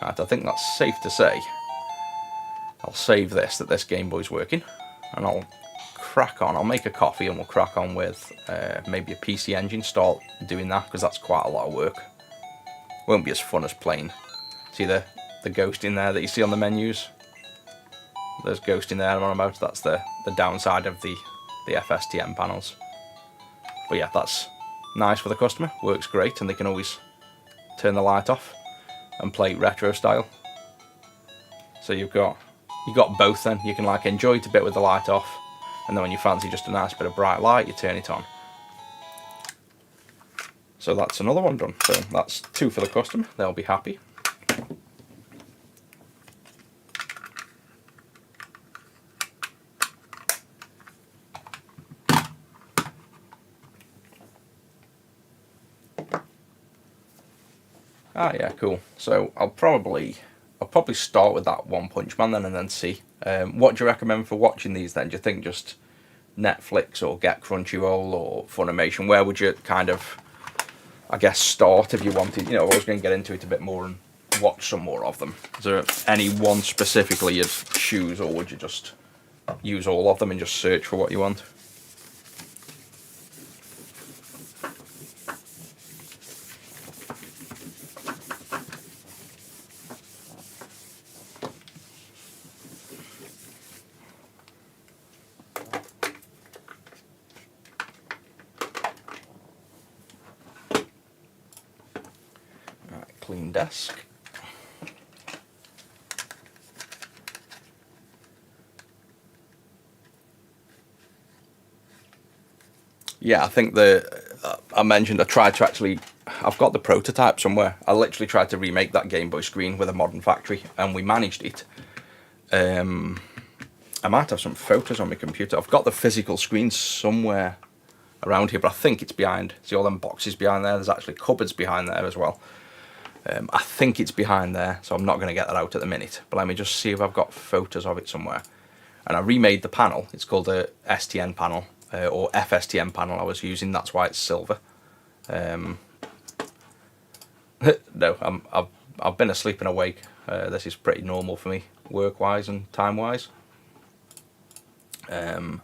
Right, I think that's safe to say. I'll save that this Game Boy's working, and I'll crack on. I'll make a coffee and we'll crack on with maybe a PC Engine, start doing that, because that's quite a lot of work. Won't be as fun as playing. See the ghost in there that you see on the menus? There's ghost in there I'm on about. That's the downside of the FSTM panels. But yeah, that's nice for the customer, works great, and they can always turn the light off and play retro style. So you've got both then. You can like enjoy it a bit with the light off, and then when you fancy just a nice bit of bright light, you turn it on. So that's another one done. So that's 2 for the customer, they'll be happy. Ah yeah, cool. So I'll probably start with that One Punch Man then, and then see. What do you recommend for watching these then? Do you think just Netflix or get Crunchyroll or Funimation? Where would you kind of, I guess, start if you wanted? You know, I was going to get into it a bit more and watch some more of them. Is there any one specifically you'd choose, or would you just use all of them and just search for what you want? Clean desk. Yeah, I think I mentioned I tried to actually. I've got the prototype somewhere. I literally tried to remake that Game Boy screen with a modern factory, and we managed it. I might have some photos on my computer. I've got the physical screen somewhere around here, but I think it's behind. See all them boxes behind there? There's actually cupboards behind there as well. I think it's behind there, so I'm not going to get that out at the minute. But let me just see if I've got photos of it somewhere. And I remade the panel. It's called a STN panel, or FSTN panel I was using. That's why it's silver. No, I've been asleep and awake. This is pretty normal for me, work-wise and time-wise. So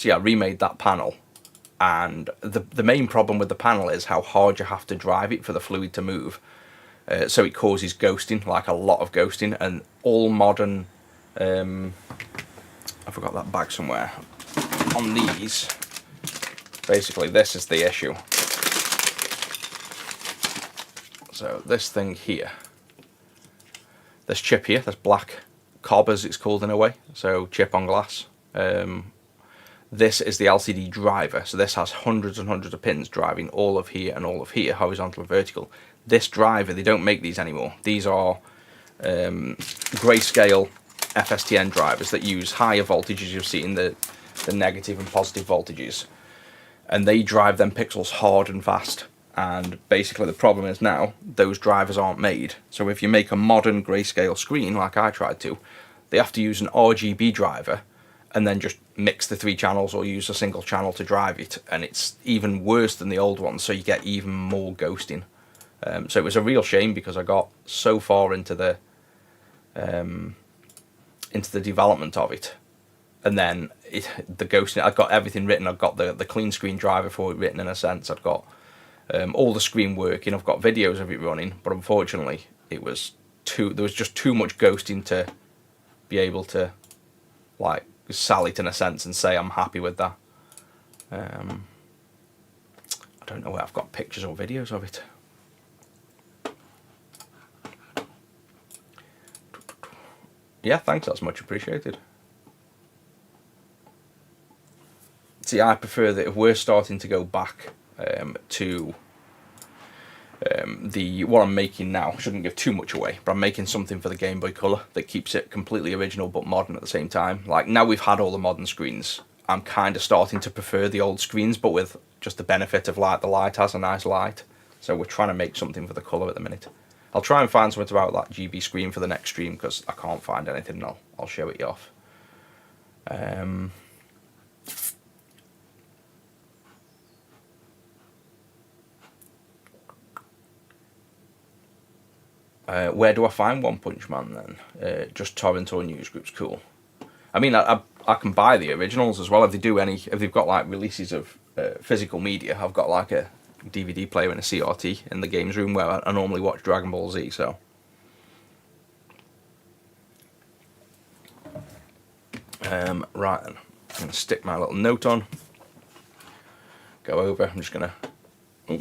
yeah, I remade that panel. And the main problem with the panel is how hard you have to drive it for the fluid to move. So it causes ghosting, like a lot of ghosting, and all modern, I forgot that bag somewhere, on these, basically this is the issue. So this thing here, this chip here, this black cob as it's called in a way, so chip on glass, this is the LCD driver, so this has hundreds and hundreds of pins driving all of here and all of here, horizontal and vertical. This driver, they don't make these anymore. These are grayscale FSTN drivers that use higher voltages. You've seen the negative and positive voltages, and they drive them pixels hard and fast. And basically the problem is now those drivers aren't made. So if you make a modern grayscale screen like I tried to, they have to use an RGB driver and then just mix the 3 channels or use a single channel to drive it, and it's even worse than the old ones, so you get even more ghosting. So it was a real shame because I got so far into the development of it, and then the ghosting. I've got everything written. I've got the clean screen driver for it written in a sense. I've got all the screen working. I've got videos of it running, but unfortunately, there was just too much ghosting to be able to like sell it in a sense and say I'm happy with that. I don't know where I've got pictures or videos of it. Yeah, thanks, that's much appreciated. See, I prefer that if we're starting to go back to what I'm making now, shouldn't give too much away, but I'm making something for the Game Boy Color that keeps it completely original but modern at the same time. Like, now we've had all the modern screens, I'm kind of starting to prefer the old screens, but with just the benefit of like the light has a nice light. So we're trying to make something for the colour at the minute. I'll try and find something about that GB screen for the next stream because I can't find anything, and I'll show it you off. Where do I find One Punch Man then? Just torrent or news groups, cool. I mean, I can buy the originals as well if they've got like releases of physical media. I've got like a DVD player and a CRT in the games room where I normally watch Dragon Ball Z. So, right then, I'm gonna stick my little note on. Go over. I'm just gonna. Oh,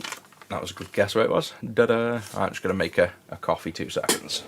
that was a good guess where it was. Da-da. I'm just gonna make a coffee. 2 seconds.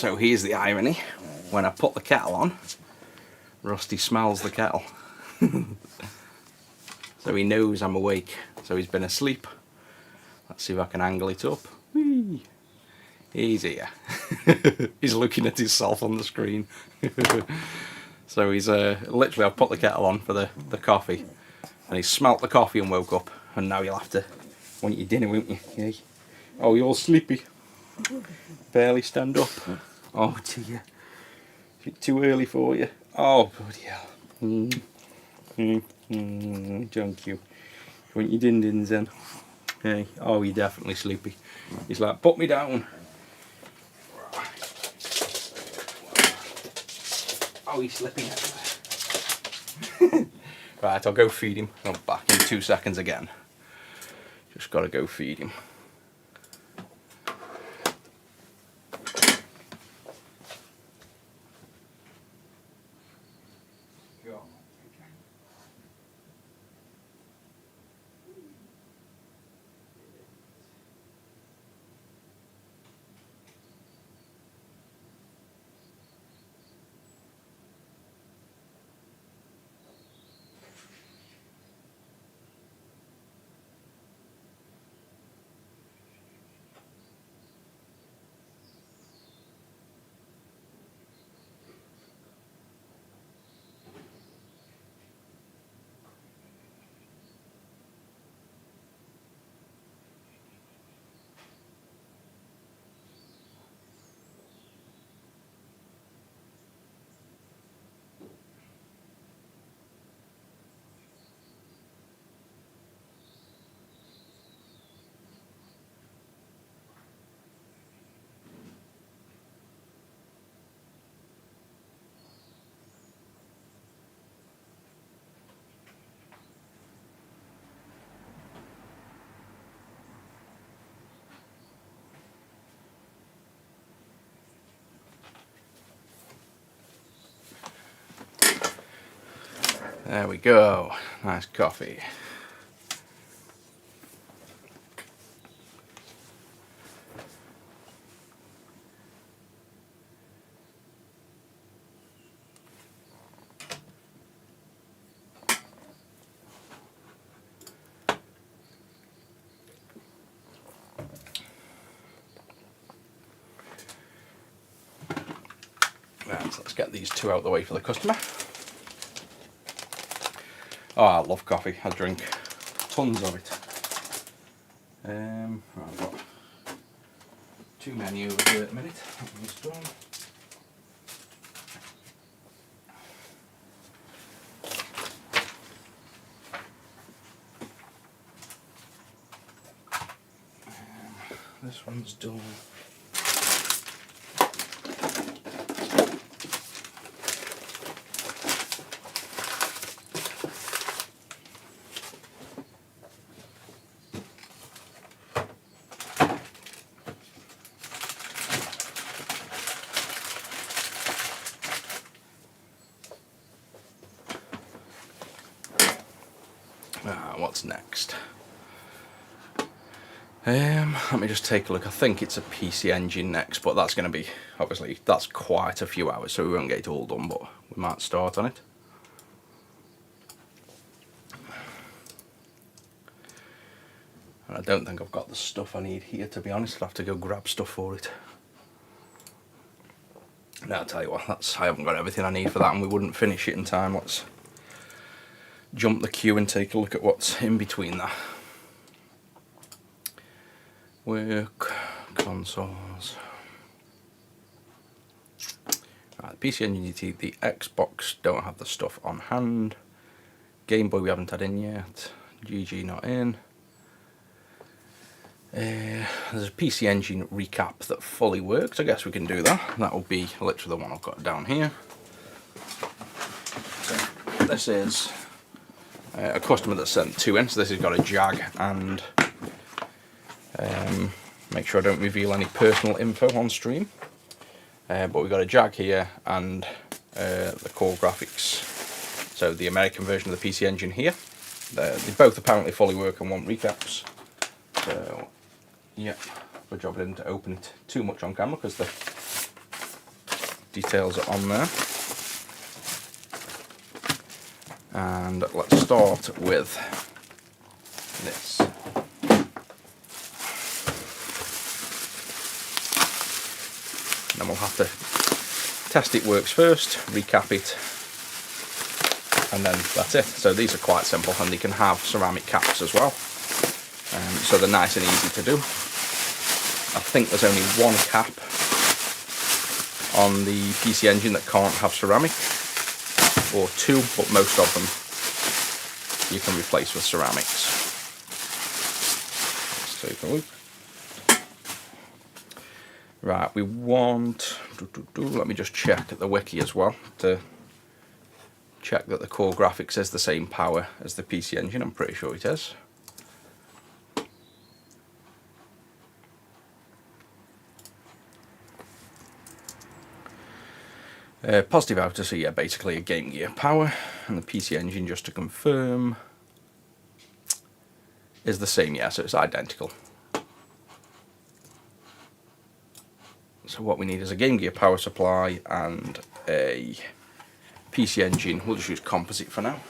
So here's the irony. When I put the kettle on, Rusty smells the kettle. So he knows I'm awake. So he's been asleep. Let's see if I can angle it up. Whee! He's here. He's looking at himself on the screen. So he's literally, I've put the kettle on for the coffee, and he smelt the coffee and woke up, and now you'll have to want your dinner, won't you? Yeah. Oh, you're all sleepy. Barely stand up. Oh dear. Is it too early for you? Oh bloody hell. Thank you. Want your din-dins then? Hey. Oh, you're definitely sleepy. He's like, put me down. Oh, he's slipping everywhere. Right, I'll go feed him. I'm back in 2 seconds again. Just gotta go feed him. There we go. Nice coffee. Right, so let's get these two out of the way for the customer. Oh, I love coffee. I drink tons of it. Right, I've got too many over here at the minute. That one's done. This one's done. What's next? Let me just take a look. I think it's a PC engine next, but that's going to be, obviously, that's quite a few hours, so we won't get it all done, but we might start on it. And I don't think I've got the stuff I need here, to be honest. I'll have to go grab stuff for it. Now, I'll tell you what, I haven't got everything I need for that, and we wouldn't finish it in time. Let's jump the queue and take a look at what's in between that. Work, consoles. Right, the PC Engine GT, the Xbox don't have the stuff on hand. Game Boy we haven't had in yet. GG not in. There's a PC Engine recap that fully works. I guess we can do that. That will be literally the one I've got down here. So this is a customer that sent two in. So this has got a Jag and make sure I don't reveal any personal info on stream. But we've got a Jag here and the core graphics. So the American version of the PC Engine here. They both apparently fully work and want recaps. So yeah, good job I didn't open it too much on camera because details are on there. And let's start with this. And then we'll have to test it works first, recap it, and then that's it. So these are quite simple, and they can have ceramic caps as well. So they're nice and easy to do. I think there's only one cap on the PC Engine that can't have ceramic, or two, but most of them you can replace with ceramics. Let's take a look. Right, we want, let me just check the wiki as well to check that the core graphics is the same power as the PC Engine. I'm pretty sure it is. Positive outer, so yeah, basically a Game Gear power, and the PC Engine, just to confirm, is the same, yeah, so it's identical. So what we need is a Game Gear power supply and a PC Engine. We'll just use composite for now.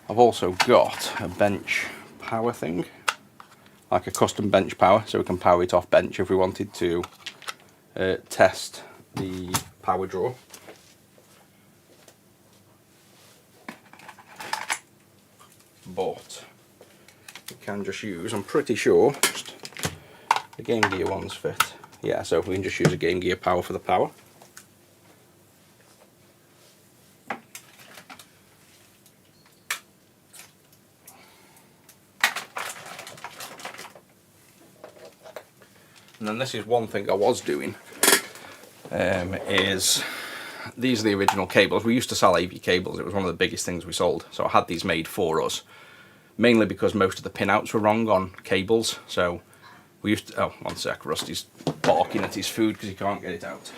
I've also got a bench power thing, like a custom bench power, so we can power it off bench if we wanted to test the power draw. But we can just use, I'm pretty sure, just the Game Gear ones fit. Yeah, so we can just use a Game Gear power for the power. And then this is one thing I was doing, is these are the original cables. We used to sell AV cables, it was one of the biggest things we sold, so I had these made for us, mainly because most of the pinouts were wrong on cables. So we used to, oh, one sec, Rusty's barking at his food because he can't get it out.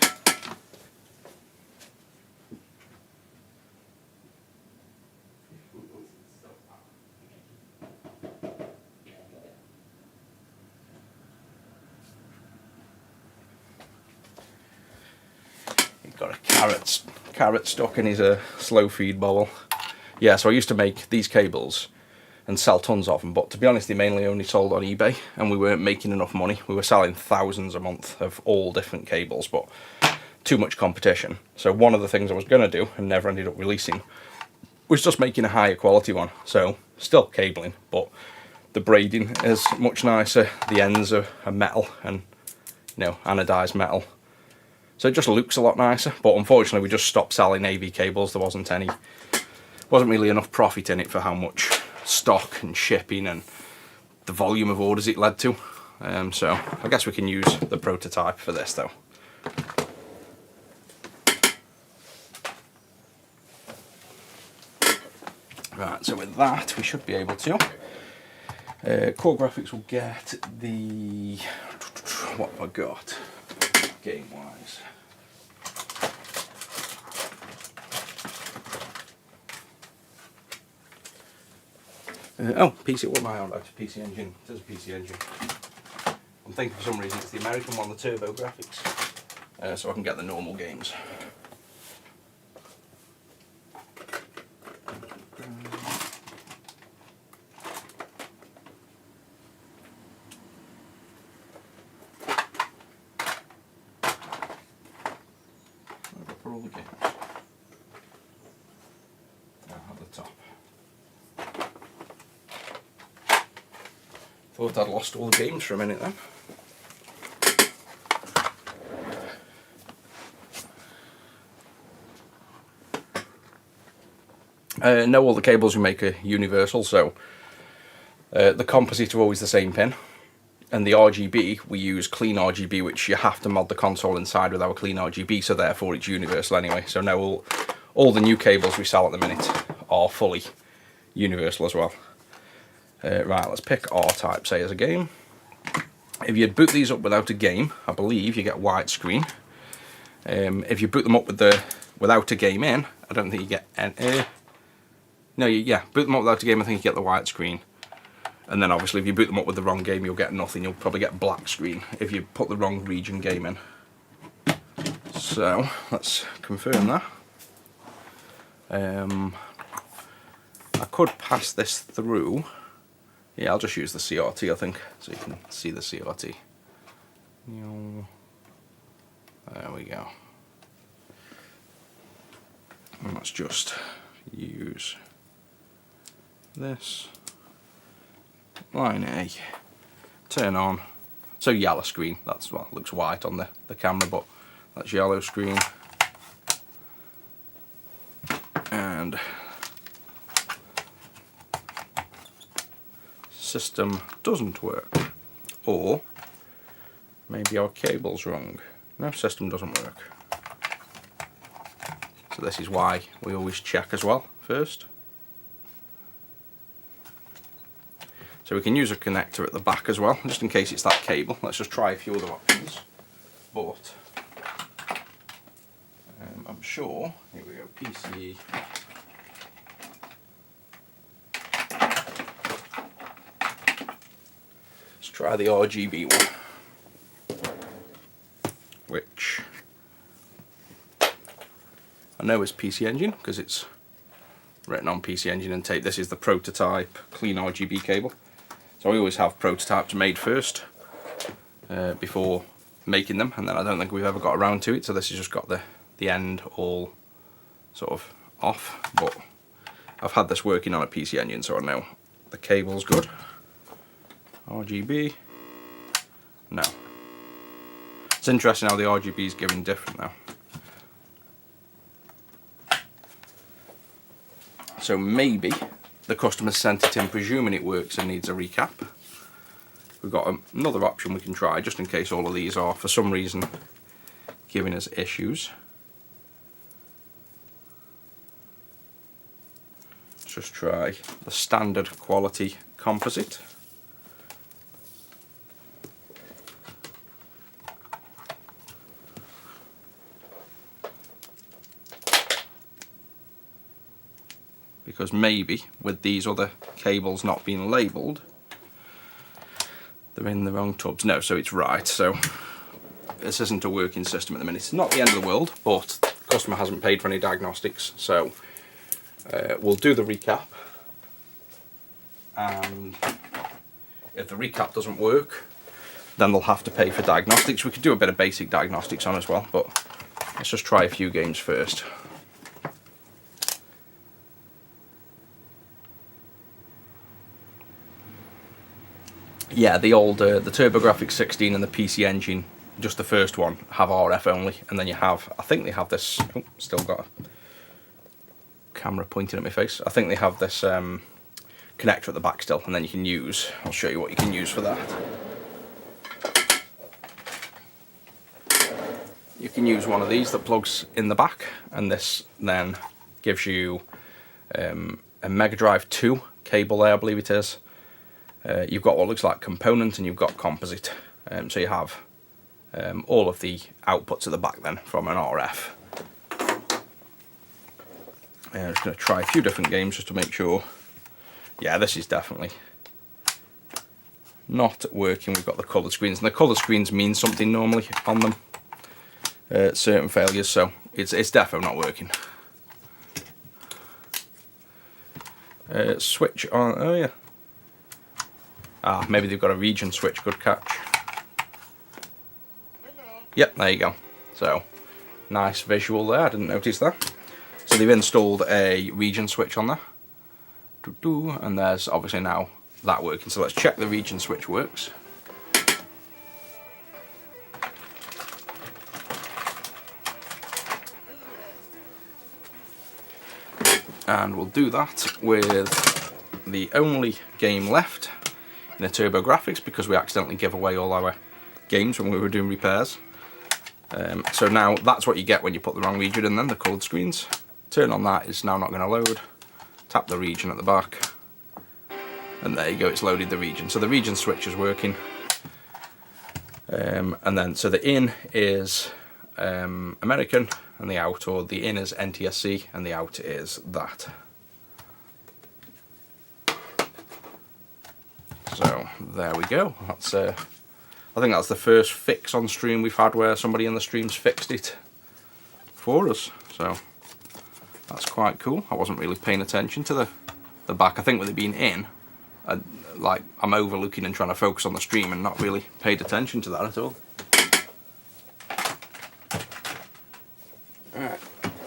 Got a carrot stuck in his slow feed bowl. Yeah, so I used to make these cables and sell tons of them, but to be honest, they mainly only sold on eBay, and we weren't making enough money. We were selling thousands a month of all different cables, but too much competition. So one of the things I was going to do, and never ended up releasing, was just making a higher quality one. So still cabling, but the braiding is much nicer. The ends are metal, and you know, anodized metal. So it just looks a lot nicer, but unfortunately we just stopped selling AV cables. There wasn't really enough profit in it for how much stock and shipping and the volume of orders it led to. So I guess we can use the prototype for this though. Right, so with that we should be able to. Core graphics will get the, what have I got game wise? Oh, PC, what am I on? Actually, PC Engine. It says PC Engine. I'm thinking for some reason it's the American one, the Turbo Graphics. So I can get the normal games. Thought I'd lost all the games for a minute then. No, all the cables we make are universal, so the composite are always the same pin, and the RGB, we use clean RGB, which you have to mod the console inside with our clean RGB, so therefore it's universal anyway. So now all the new cables we sell at the minute are fully universal as well. Right, let's pick R-Type, say, as a game. If you boot these up without a game, I believe you get widescreen. If you boot them up without a game in, I don't think you get any. No, yeah, boot them up without a game, I think you get the widescreen. And then obviously if you boot them up with the wrong game, you'll get nothing. You'll probably get black screen if you put the wrong region game in. So let's confirm that. I could pass this through. Yeah, I'll just use the CRT, I think, so you can see the CRT. There we go. And let's just use this. Line A. Turn on. So yellow screen. That's what looks white on the camera, but that's yellow screen. And system doesn't work, or maybe our cable's wrong. No, system doesn't work. So this is why we always check as well first. So we can use a connector at the back as well, just in case it's that cable. Let's just try a few other options. But I'm sure, here we go, PCE. Try the RGB one, which I know is PC Engine because it's written on PC Engine and tape. This is the prototype clean RGB cable. So I always have prototypes made first before making them, and then I don't think we've ever got around to it. So this has just got the end all sort of off, but I've had this working on a PC Engine, so I know the cable's good. RGB, no. It's interesting how the RGB is given different now. So maybe the customer sent it in presuming it works and needs a recap. We've got another option we can try just in case all of these are for some reason giving us issues. Let's just try the standard quality composite. Because maybe with these other cables not being labelled, they're in the wrong tubs. No, so it's right. So this isn't a working system at the minute. It's not the end of the world, but the customer hasn't paid for any diagnostics. So we'll do the recap, and if the recap doesn't work, then they'll have to pay for diagnostics. We could do a bit of basic diagnostics on as well, but let's just try a few games first. Yeah, the old the TurboGrafx 16 and the PC Engine, just the first one, have RF only, and then you have, I think they have this, oh, still got a camera pointing at my face, I think they have this connector at the back still, and then you can use, I'll show you what you can use for that. You can use one of these that plugs in the back, and this then gives you a Mega Drive 2 cable there, I believe it is. You've got what looks like component and you've got composite, so you have all of the outputs at the back then from an RF. I'm just going to try a few different games just to make sure. Yeah, this is definitely not working. We've got the colour screens, and the colour screens mean something normally on them, certain failures, so it's definitely not working. Switch on, oh yeah. Ah, maybe they've got a region switch, good catch. Yep, there you go. So, nice visual there, I didn't notice that. So they've installed a region switch on there. And there's obviously now that working. So let's check the region switch works. And we'll do that with the only game left in the TurboGrafx, because we accidentally gave away all our games when we were doing repairs. So now that's what you get when you put the wrong region in, then the coloured screens. Turn on that, it's now not going to load. Tap the region at the back, and there you go, it's loaded the region. So the region switch is working. And then, so the in is American, and the out, or the in is NTSC, and the out is that. So there we go. That's I think that's the first fix on stream we've had where somebody in the stream's fixed it for us. So that's quite cool. I wasn't really paying attention to the back. I think with it being in, I'm overlooking and trying to focus on the stream and not really paid attention to that at all. Alright,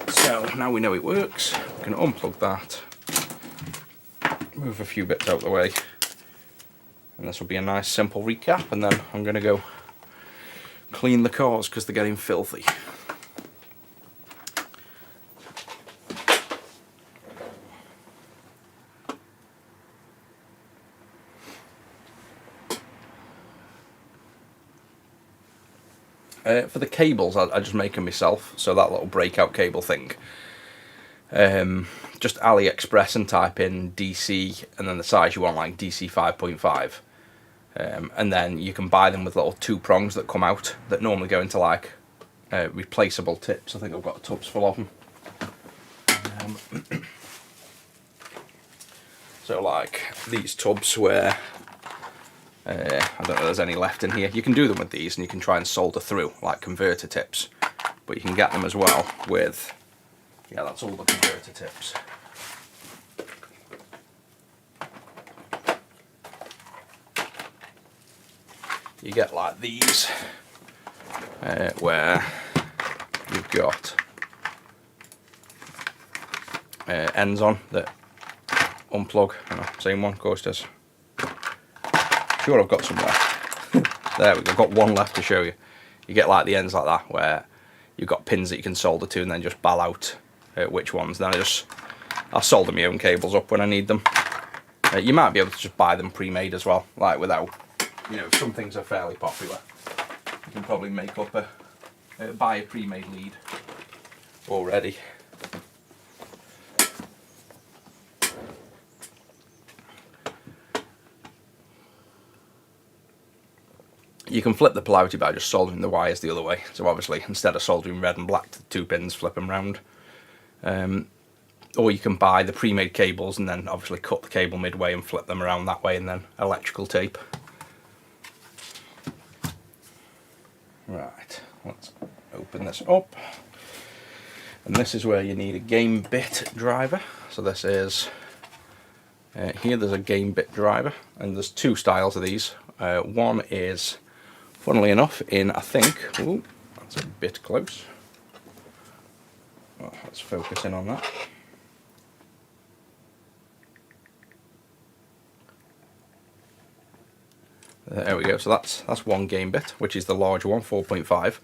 so now we know it works, we can unplug that, move a few bits out of the way, and this will be a nice simple recap, and then I'm going to go clean the cars because they're getting filthy. For the cables, I just make them myself, so that little breakout cable thing. Just AliExpress and type in DC, and then the size you want, like DC 5.5. And then you can buy them with little 2 prongs that come out, that normally go into like replaceable tips. I think I've got tubs full of them. So like these tubs where, I don't know if there's any left in here. You can do them with these and you can try and solder through, like converter tips. But you can get them as well with, yeah, that's all the converter tips. You get like these, where you've got ends on that unplug. Same one, of course it is. Sure, I've got some left. There we go, I've got one left to show you. You get like the ends like that, where you've got pins that you can solder to and then just ball out which ones. Then I'll solder my own cables up when I need them. You might be able to just buy them pre-made as well, like without, you know, some things are fairly popular. You can probably make up buy a pre-made lead already. You can flip the polarity by just soldering the wires the other way. So obviously, instead of soldering red and black to the 2 pins, flip them round. Or you can buy the pre-made cables and then obviously cut the cable midway and flip them around that way, and then electrical tape. Right, let's open this up. And this is where you need a game bit driver. So this is, here there's a game bit driver, and there's 2 styles of these. One is, funnily enough, in, I think, ooh, that's a bit close. Well, let's focus in on that. There we go, so that's one game bit, which is the larger one, 4.5. And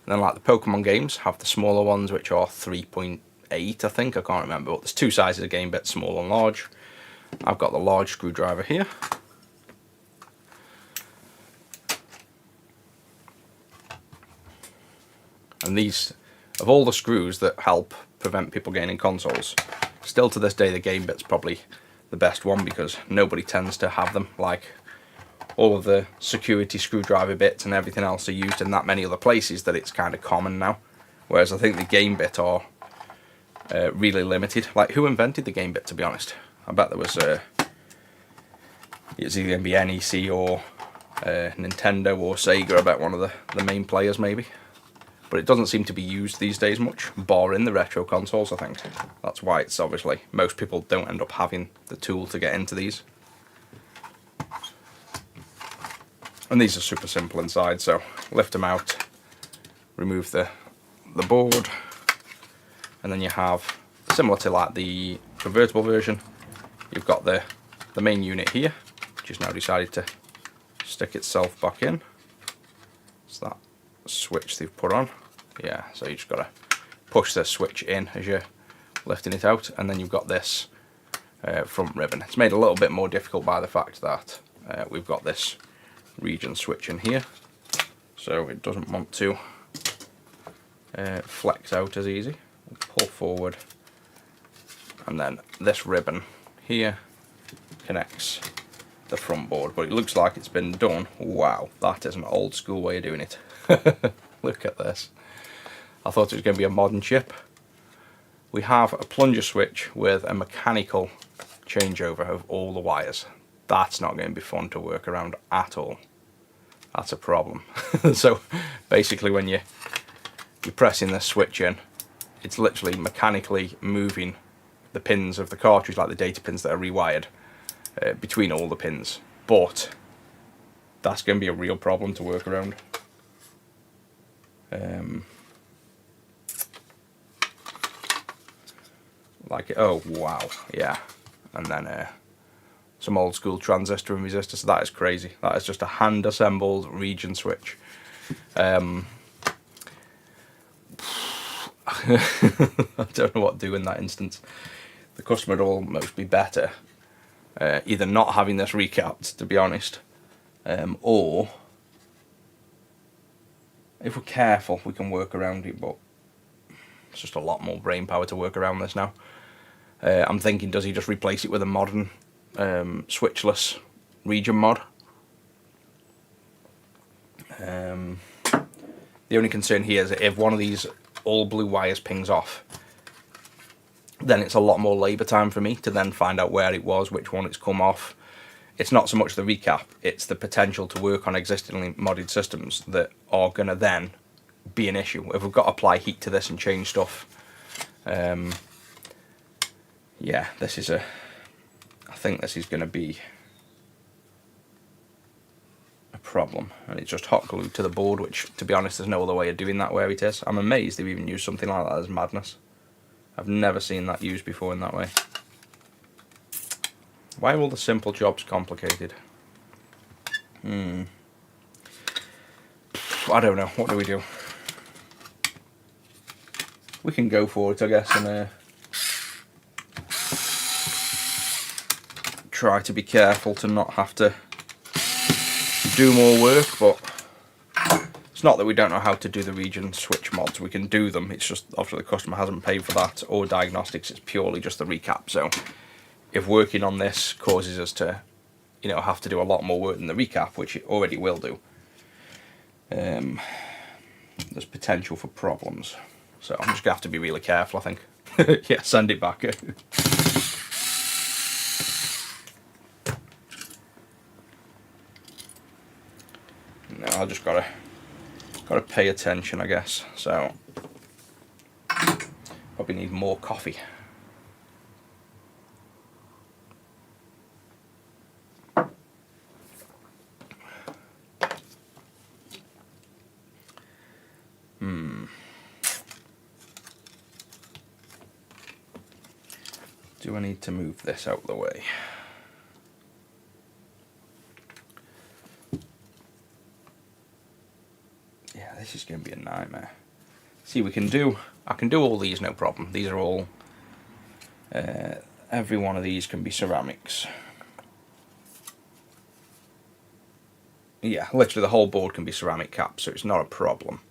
then like the Pokemon games have the smaller ones, which are 3.8, I think, I can't remember, but there's 2 sizes of game bits, small and large. I've got the large screwdriver here. And these, of all the screws that help prevent people gaining consoles, still to this day the game bit's probably the best one, because nobody tends to have them. Like, all of the security screwdriver bits and everything else are used in that many other places that it's kind of common now. Whereas I think the game bit are really limited. Like, who invented the game bit, to be honest? I bet there was it's either going to be NEC or Nintendo or Sega. I bet one of the main players maybe. But it doesn't seem to be used these days much, bar in the retro consoles, I think. That's why it's obviously, most people don't end up having the tool to get into these. And these are super simple inside, so lift them out, remove the board, and then you have, similar to like the convertible version, you've got the main unit here, which has now decided to stick itself back in. It's that switch they've put on. Yeah, so you just got to push the switch in as you're lifting it out, and then you've got this front ribbon. It's made a little bit more difficult by the fact that we've got this region switch in here, so it doesn't want to flex out as easy. We'll pull forward, and then this ribbon here connects the front board, but it looks like it's been done. Wow, that is an old school way of doing it. Look at this. I thought it was going to be a modern chip. We have a plunger switch with a mechanical changeover of all the wires. That's not going to be fun to work around at all. That's a problem. So basically when you're pressing this switch in, it's literally mechanically moving the pins of the cartridge, like the data pins that are rewired, between all the pins. But that's going to be a real problem to work around. Oh wow, yeah. And then some old school transistor and resistor, so that is crazy. That is just a hand assembled region switch. I don't know what to do in that instance. The customer would almost be better either not having this recapped, to be honest, or if we're careful we can work around it, but it's just a lot more brain power to work around this now. I'm thinking, does he just replace it with a modern switchless region mod? The only concern here is that if one of these all blue wires pings off, then it's a lot more labour time for me to then find out where it was, which one it's come off. It's not so much the recap, it's the potential to work on existingly modded systems that are going to then be an issue. If we've got to apply heat to this and change stuff, yeah, this is I think this is going to be a problem. And it's just hot glued to the board, which, to be honest, there's no other way of doing that where it is. I'm amazed they've even used something like that. As madness. I've never seen that used before in that way. Why are all the simple jobs complicated? I don't know. What do we do? We can go for it, I guess, and try to be careful to not have to do more work, but it's not that we don't know how to do the region switch mods. We can do them. It's just after the customer hasn't paid for that or diagnostics, it's purely just the recap. So if working on this causes us to, you know, have to do a lot more work than the recap, which it already will do, there's potential for problems. So I'm just gonna have to be really careful, I think. Yeah, send it back. No, I just gotta pay attention, I guess. So probably need more coffee. Do I need to move this out of the way? Yeah, this is going to be a nightmare. See, I can do all these, no problem. These are all, every one of these can be ceramics. Yeah, literally the whole board can be ceramic caps, so it's not a problem.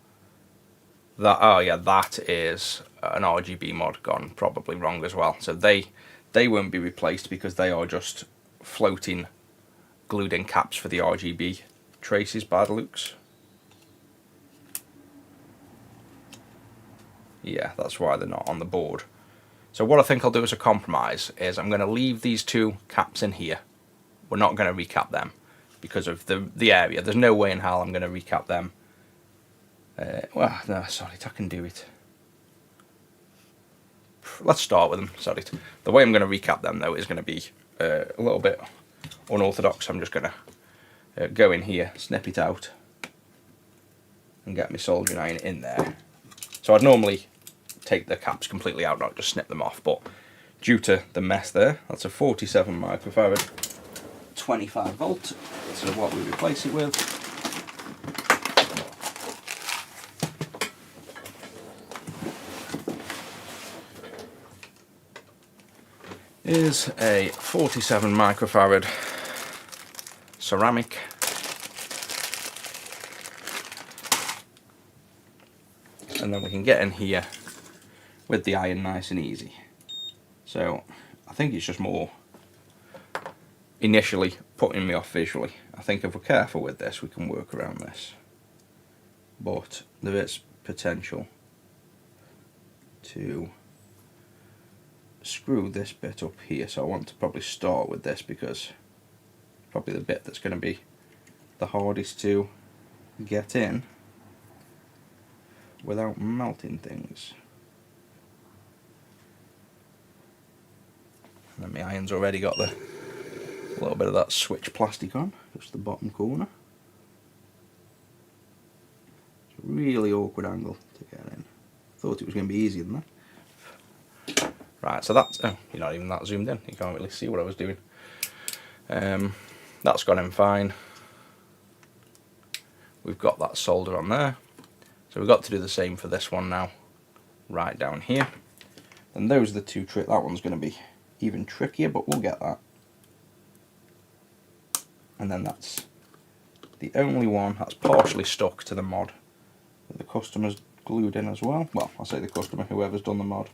That, oh yeah, that is an RGB mod gone probably wrong as well. So they won't be replaced because they are just floating glued in caps for the RGB traces by the looks. Yeah, that's why they're not on the board. So what I think I'll do as a compromise is I'm going to leave these two caps in here. We're not going to recap them because of the area. There's no way in hell I'm going to recap them. Well, no, sorry, I can do it. Let's start with them. Sorry. The way I'm going to recap them, though, is going to be a little bit unorthodox. I'm just going to go in here, snip it out, and get my soldering iron in there. So I'd normally take the caps completely out, not just snip them off, but due to the mess there, that's a 47 microfarad 25 volt, so what we replace it with is a 47 microfarad ceramic. And then we can get in here with the iron nice and easy. So I think it's just more initially putting me off visually. I think if we're careful with this we can work around this, but there is potential to screw this bit up here, so I want to probably start with this because it's probably the bit that's going to be the hardest to get in without melting things. And then my iron's already got a little bit of that switch plastic on, just the bottom corner. It's a really awkward angle to get in. Thought it was going to be easier than that. Right, so that's, oh, you're not even that zoomed in, you can't really see what I was doing. That's gone in fine. We've got that solder on there. So we've got to do the same for this one now, right down here. And those are the two tricks. That one's going to be even trickier, but we'll get that. And then that's the only one that's partially stuck to the mod that the customer's glued in as well. Well, I'll say the customer, whoever's done the mod.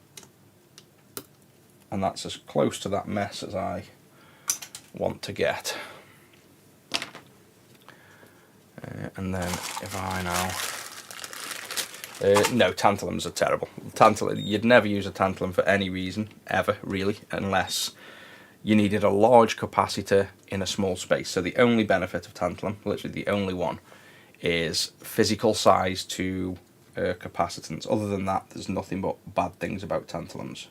And that's as close to that mess as I want to get. And then if I now... no, tantalums are terrible. You'd never use a tantalum for any reason, ever, really, unless you needed a large capacitor in a small space. So the only benefit of tantalum, literally the only one, is physical size to capacitance. Other than that, there's nothing but bad things about tantalums.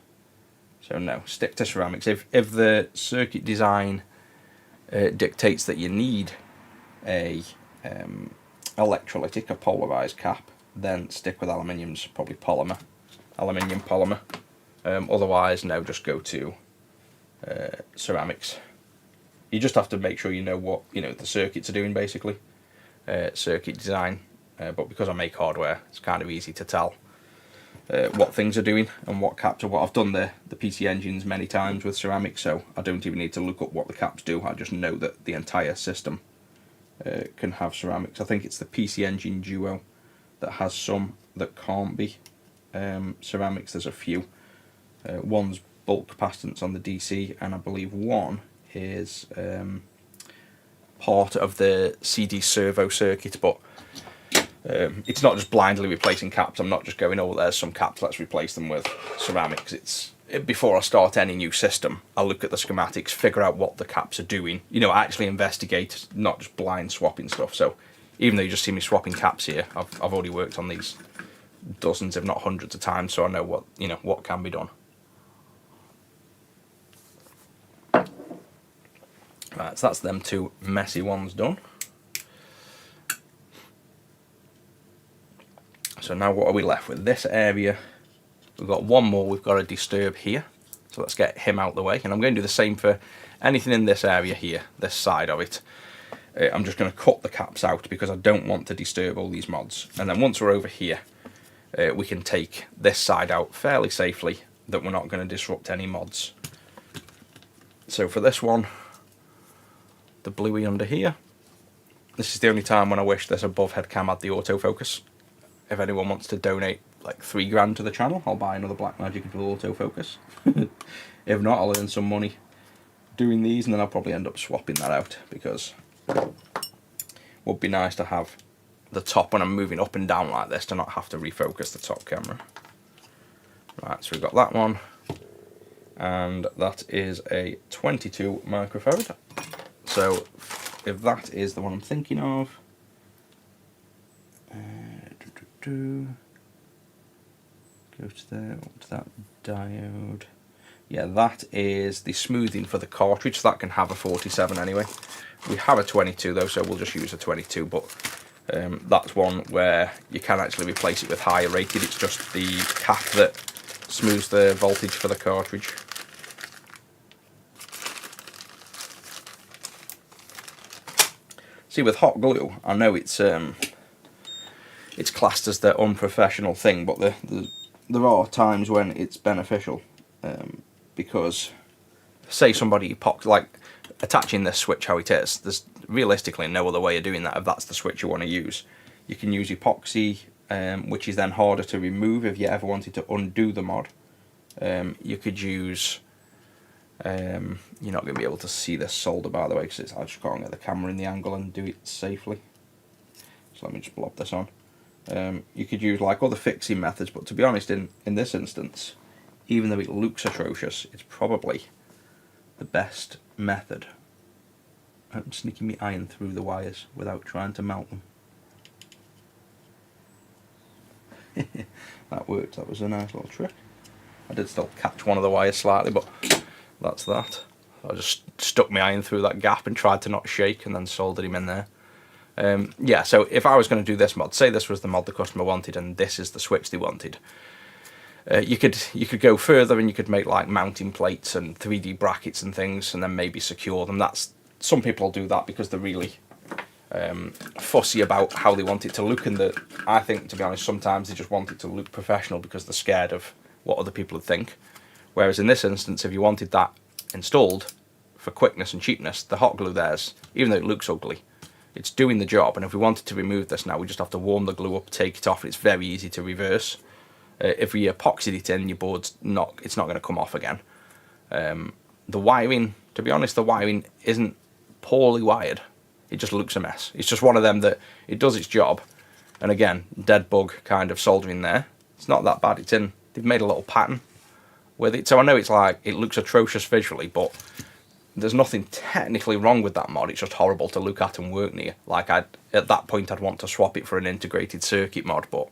So no, stick to ceramics. If the circuit design dictates that you need a electrolytic, a polarized cap, then stick with aluminium's probably polymer, aluminium polymer. Otherwise, no, just go to ceramics. You just have to make sure you know what the circuits are doing, basically, circuit design. But because I make hardware, it's kind of easy to tell what things are doing and what caps are what. I've done the PC engines many times with ceramics, so I don't even need to look up what the caps do. I just know that the entire system can have ceramics. I think it's the PC Engine Duo that has some that can't be ceramics. There's a few. One's bulk capacitance on the DC, and I believe one is part of the CD servo circuit, but it's not just blindly replacing caps. I'm not just going, oh, there's some caps, let's replace them with ceramics. Before I start any new system, I look at the schematics, figure out what the caps are doing, actually investigate, not just blind swapping stuff. So even though you just see me swapping caps here, I've already worked on these dozens, if not hundreds of times, so I know what can be done. Right, so that's them two messy ones done. So now what are we left with? This area, we've got one more we've got to disturb here. So let's get him out the way. And I'm going to do the same for anything in this area here, this side of it. I'm just going to cut the caps out because I don't want to disturb all these mods. And then once we're over here, we can take this side out fairly safely, that we're not going to disrupt any mods. So for this one, the bluey under here, this is the only time when I wish this above head cam had the autofocus. If anyone wants to donate like £3 grand to the channel, I'll buy another Blackmagic with autofocus. If not, I'll earn some money doing these, and then I'll probably end up swapping that out, because it would be nice to have the top when I'm moving up and down like this to not have to refocus the top camera. Right, so we've got that one, and that is a 22 microfarad. So if that is the one I'm thinking of, go to there, up to that diode. Yeah, that is the smoothing for the cartridge, so that can have a 47 anyway. We have a 22 though, so we'll just use a 22, but that's one where you can actually replace it with higher rated. It's just the cap that smooths the voltage for the cartridge. See, with hot glue, I know it's classed as the unprofessional thing, but there are times when it's beneficial, because say somebody like attaching this switch how it is, there's realistically no other way of doing that if that's the switch you want to use. You can use epoxy, which is then harder to remove if you ever wanted to undo the mod. You could use, you're not going to be able to see this solder by the way, because I just can't get the camera in the angle and do it safely. So let me just blob this on. You could use like other fixing methods, but to be honest, in this instance, even though it looks atrocious, it's probably the best method. I'm sneaking my iron through the wires without trying to melt them. That worked, that was a nice little trick. I did still catch one of the wires slightly, but that's that. I just stuck my iron through that gap and tried to not shake, and then soldered him in there. Yeah, so if I was going to do this mod, say this was the mod the customer wanted and this is the switch they wanted, you could go further and you could make like mounting plates and 3D brackets and things, and then maybe secure them. Some people will do that because they're really fussy about how they want it to look, and I think, to be honest, sometimes they just want it to look professional because they're scared of what other people would think. Whereas in this instance, if you wanted that installed for quickness and cheapness, the hot glue there's, even though it looks ugly, it's doing the job. And if we wanted to remove this now, we just have to warm the glue up, take it off, and it's very easy to reverse. If we epoxied it in, your board's it's not going to come off again. The wiring, to be honest, the wiring isn't poorly wired. It just looks a mess. It's just one of them that it does its job. And again, dead bug kind of soldering there. It's not that bad. They've made a little pattern with it. So I know it's like, it looks atrocious visually, but there's nothing technically wrong with that mod. It's just horrible to look at and work near. Like, at that point I'd want to swap it for an integrated circuit mod, but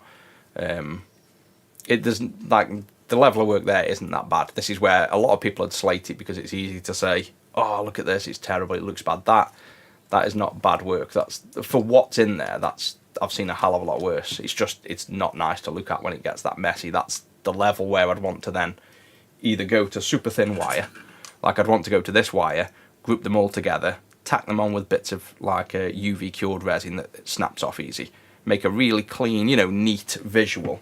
it doesn't, like, the level of work there isn't that bad. This is where a lot of people would slate it because it's easy to say, oh, look at this, it's terrible, it looks bad. That is not bad work. That's for what's in there. I've seen a hell of a lot worse. It's not nice to look at when it gets that messy. That's the level where I'd want to then either go to super thin wire, like I'd want to go to this wire, group them all together, tack them on with bits of like a UV cured resin that snaps off easy, make a really clean, neat visual,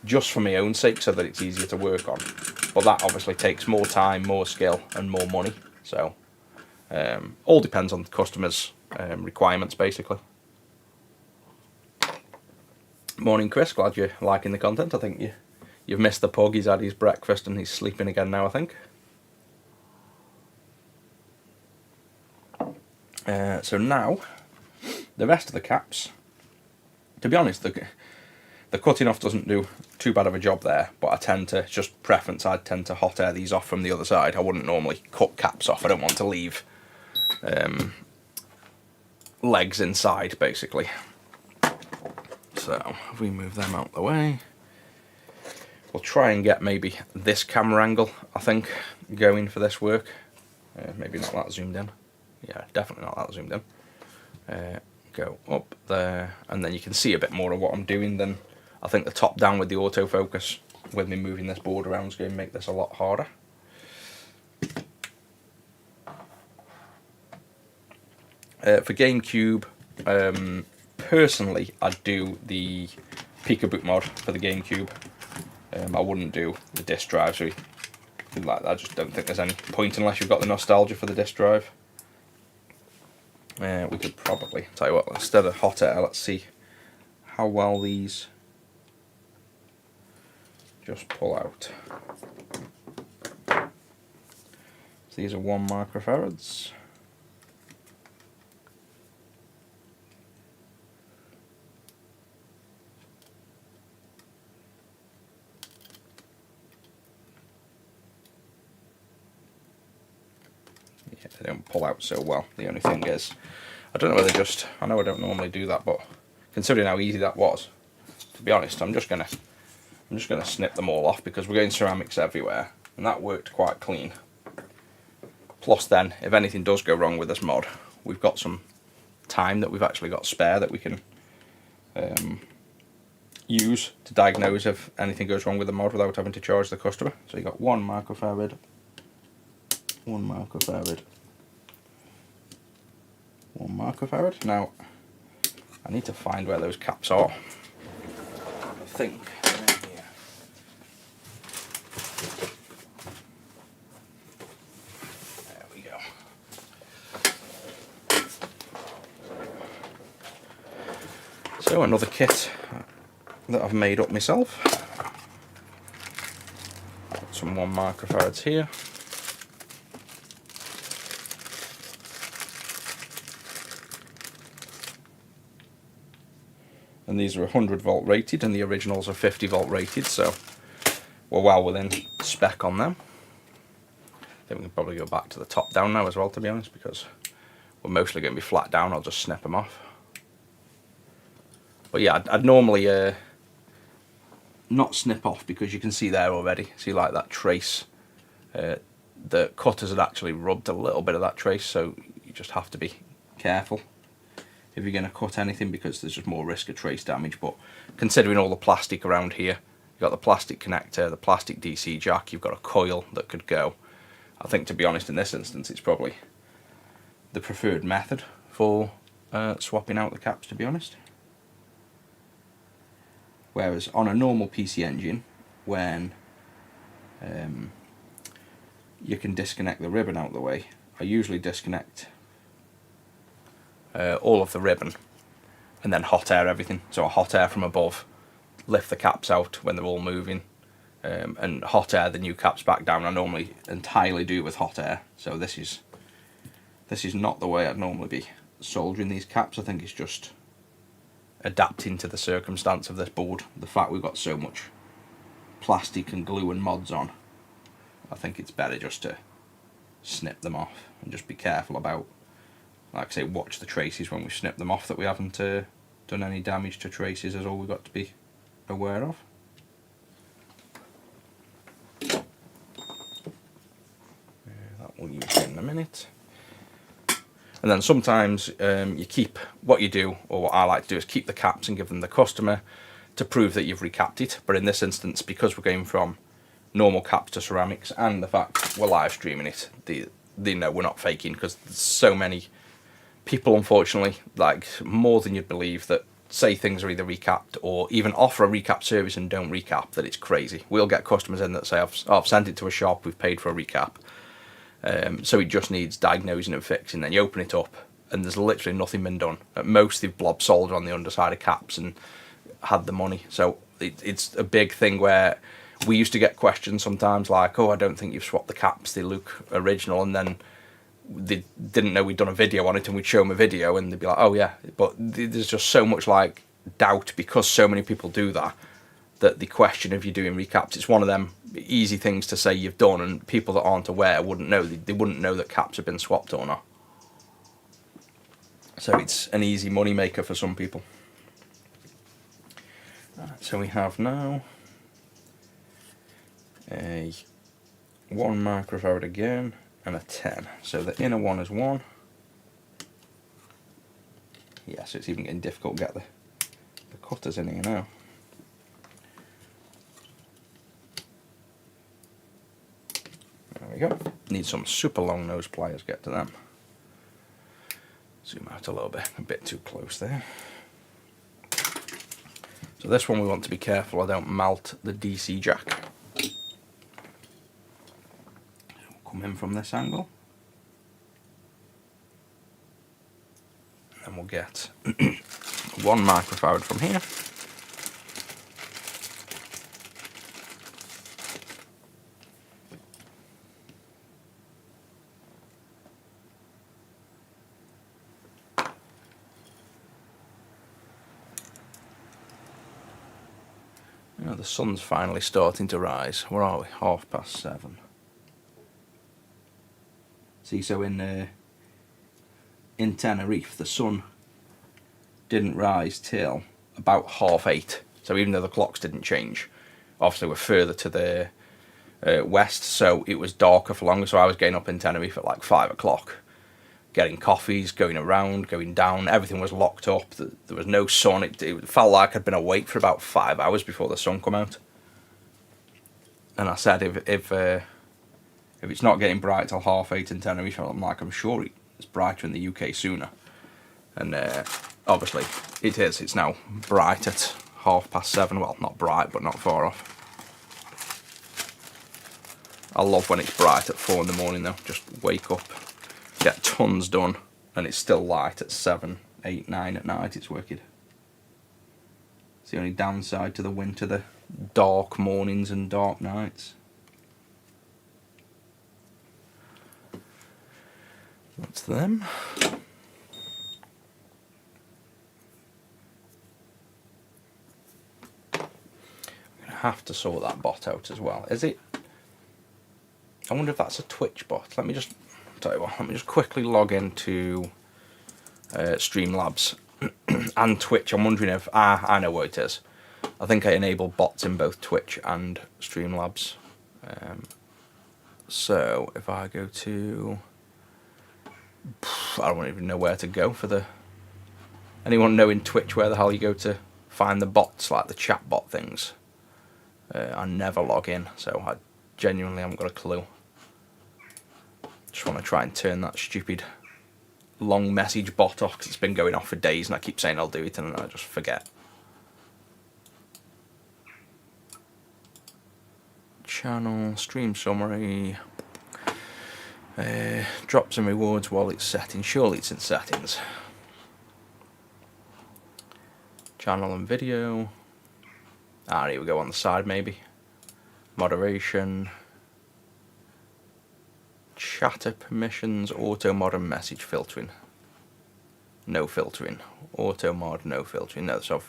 just for my own sake, so that it's easier to work on. But that obviously takes more time, more skill, and more money. So all depends on the customer's requirements, basically. Morning, Chris. Glad you're liking the content. I think you've missed the pug. He's had his breakfast and he's sleeping again now, I think. So now, the rest of the caps, to be honest, the cutting off doesn't do too bad of a job there, but I tend to, just preference, I tend to hot air these off from the other side. I wouldn't normally cut caps off. I don't want to leave legs inside, basically. So if we move them out of the way, we'll try and get maybe this camera angle, I think, going for this work. Maybe not that zoomed in. Yeah, definitely not that zoomed in. Go up there, and then you can see a bit more of what I'm doing than I think the top down with the autofocus. With me moving this board around is going to make this a lot harder. For GameCube, personally, I'd do the Peekaboot mod for the GameCube. I wouldn't do the disc drive, so like, I just don't think there's any point unless you've got the nostalgia for the disc drive. We could probably, tell you what, instead of hot air, let's see how well these just pull out. So these are 1 microfarads. They don't pull out so well. The only thing is, I don't know whether I know I don't normally do that, but considering how easy that was, to be honest, I'm just gonna snip them all off because we're getting ceramics everywhere, and that worked quite clean. Plus then, if anything does go wrong with this mod, we've got some time that we've actually got spare that we can use to diagnose if anything goes wrong with the mod without having to charge the customer. So you got 1 microfarad, 1 microfarad, 1 microfarad. Now, I need to find where those caps are. I think they're here. There we go. So another kit that I've made up myself. Got some 1 microfarads here. And these are 100 volt rated, and the originals are 50 volt rated, so we're well within spec on them. I think we can probably go back to the top down now as well, to be honest, because we're mostly going to be flat down. I'll just snip them off. But yeah, I'd normally not snip off, because you can see there already, see like that trace. The cutters had actually rubbed a little bit of that trace, so you just have to be careful if you're going to cut anything, because there's just more risk of trace damage. But considering all the plastic around here, you've got the plastic connector, the plastic DC jack, you've got a coil that could go. I think, to be honest, in this instance, it's probably the preferred method for swapping out the caps, to be honest. Whereas on a normal PC engine, when you can disconnect the ribbon out of the way, I usually disconnect all of the ribbon and then hot air everything. So a hot air from above, lift the caps out when they're all moving, and hot air the new caps back down. I normally entirely do with hot air. So this is not the way I'd normally be soldering these caps. I think it's just adapting to the circumstance of this board. The fact we've got so much plastic and glue and mods on, I think it's better just to snip them off and just be careful about, like I say, watch the traces when we snip them off, that we haven't done any damage to traces, is all we've got to be aware of. That we'll use in a minute. And then sometimes you keep, what you do, or what I like to do, is keep the caps and give them the customer to prove that you've recapped it. But in this instance, because we're going from normal caps to ceramics, and the fact we're live streaming it, they know we're not faking, because there's so many people, unfortunately, like more than you'd believe, that say things are either recapped or even offer a recap service and don't recap, that it's crazy. We'll get customers in that say, I've sent it to a shop, we've paid for a recap. So it just needs diagnosing and fixing. Then you open it up and there's literally nothing been done. At most they've blob solder on the underside of caps and had the money. So it's a big thing where we used to get questions sometimes like, oh, I don't think you've swapped the caps, they look original, and then they didn't know we'd done a video on it, and we'd show them a video and they'd be like, oh yeah. But there's just so much like doubt, because so many people do that the question of you doing recaps, it's one of them easy things to say you've done, and people that aren't aware wouldn't know. They wouldn't know that caps have been swapped or not. So it's an easy money maker for some people. Right, so we have now a 1 microfarad again and a 10. So the inner one is 1. Yeah, so it's even getting difficult to get the cutters in here now. There we go. Need some super long nose pliers, get to them. Zoom out a little bit, a bit too close there. So this one we want to be careful I don't melt the DC jack. We'll come in from this angle. And then we'll get 1 microfarad from here. The sun's finally starting to rise. Where are we? 7:30. See, so in Tenerife, the sun didn't rise till about 8:30. So even though the clocks didn't change, obviously we're further to the west, so it was darker for longer. So I was getting up in Tenerife at like 5 o'clock, getting coffees, going around, going down. Everything was locked up. There was no sun. It felt like I'd been awake for about 5 hours before the sun come out. And I said, if it's not getting bright till 8:30 in Tenerife, I'm sure it's brighter in the UK sooner. And obviously it is, it's now bright at 7:30, well, not bright, but not far off. I love when it's bright at 4 in the morning though, just wake up, get tons done, and it's still light at 7, 8, 9 at night. It's wicked. It's the only downside to the winter, the dark mornings and dark nights. That's them. I'm gonna have to sort that bot out as well. Is it? I wonder if that's a Twitch bot. Let me just tell you what. Let me just quickly log into Streamlabs and Twitch. I'm wondering if I know what it is. I think I enable bots in both Twitch and Streamlabs. So if I go to, I don't even know where to go for the. Anyone know in Twitch where the hell you go to find the bots, like the chat bot things? I never log in, so I genuinely haven't got a clue. Just want to try and turn that stupid long message bot off, because it's been going off for days and I keep saying I'll do it and I just forget. Channel, stream summary, drops and rewards while it's setting. Surely it's in settings. Channel and video. Here we go, on the side maybe. Moderation. Chatter permissions, auto mod and message filtering. No filtering. Auto mod, no filtering. No, so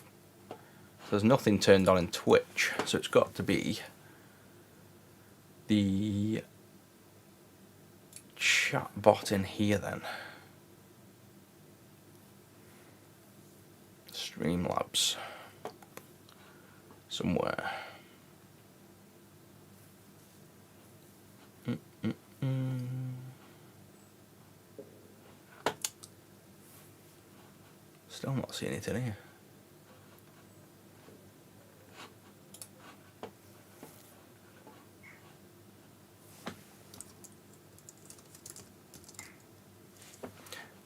there's nothing turned on in Twitch, so it's got to be the chat bot in here then. Streamlabs. Somewhere. Still not seeing it in here.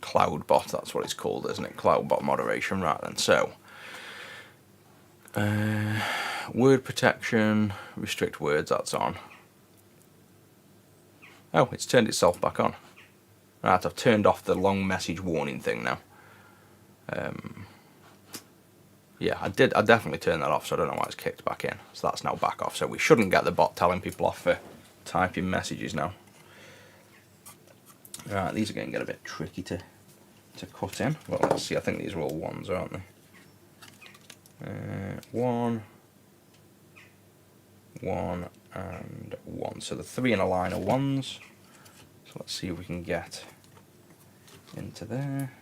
Cloudbot, that's what it's called, isn't it? Cloudbot moderation, right then. So, word protection, restrict words, that's on. Oh, it's turned itself back on. Right, I've turned off the long message warning thing now. Yeah, I definitely turned that off, so I don't know why it's kicked back in. So that's now back off, so we shouldn't get the bot telling people off for typing messages now. Right, these are going to get a bit tricky to cut in. Well, let's see, I think these are all ones, aren't they? 1, 1, and 1. So the 3 in a line are ones. So let's see if we can get into there.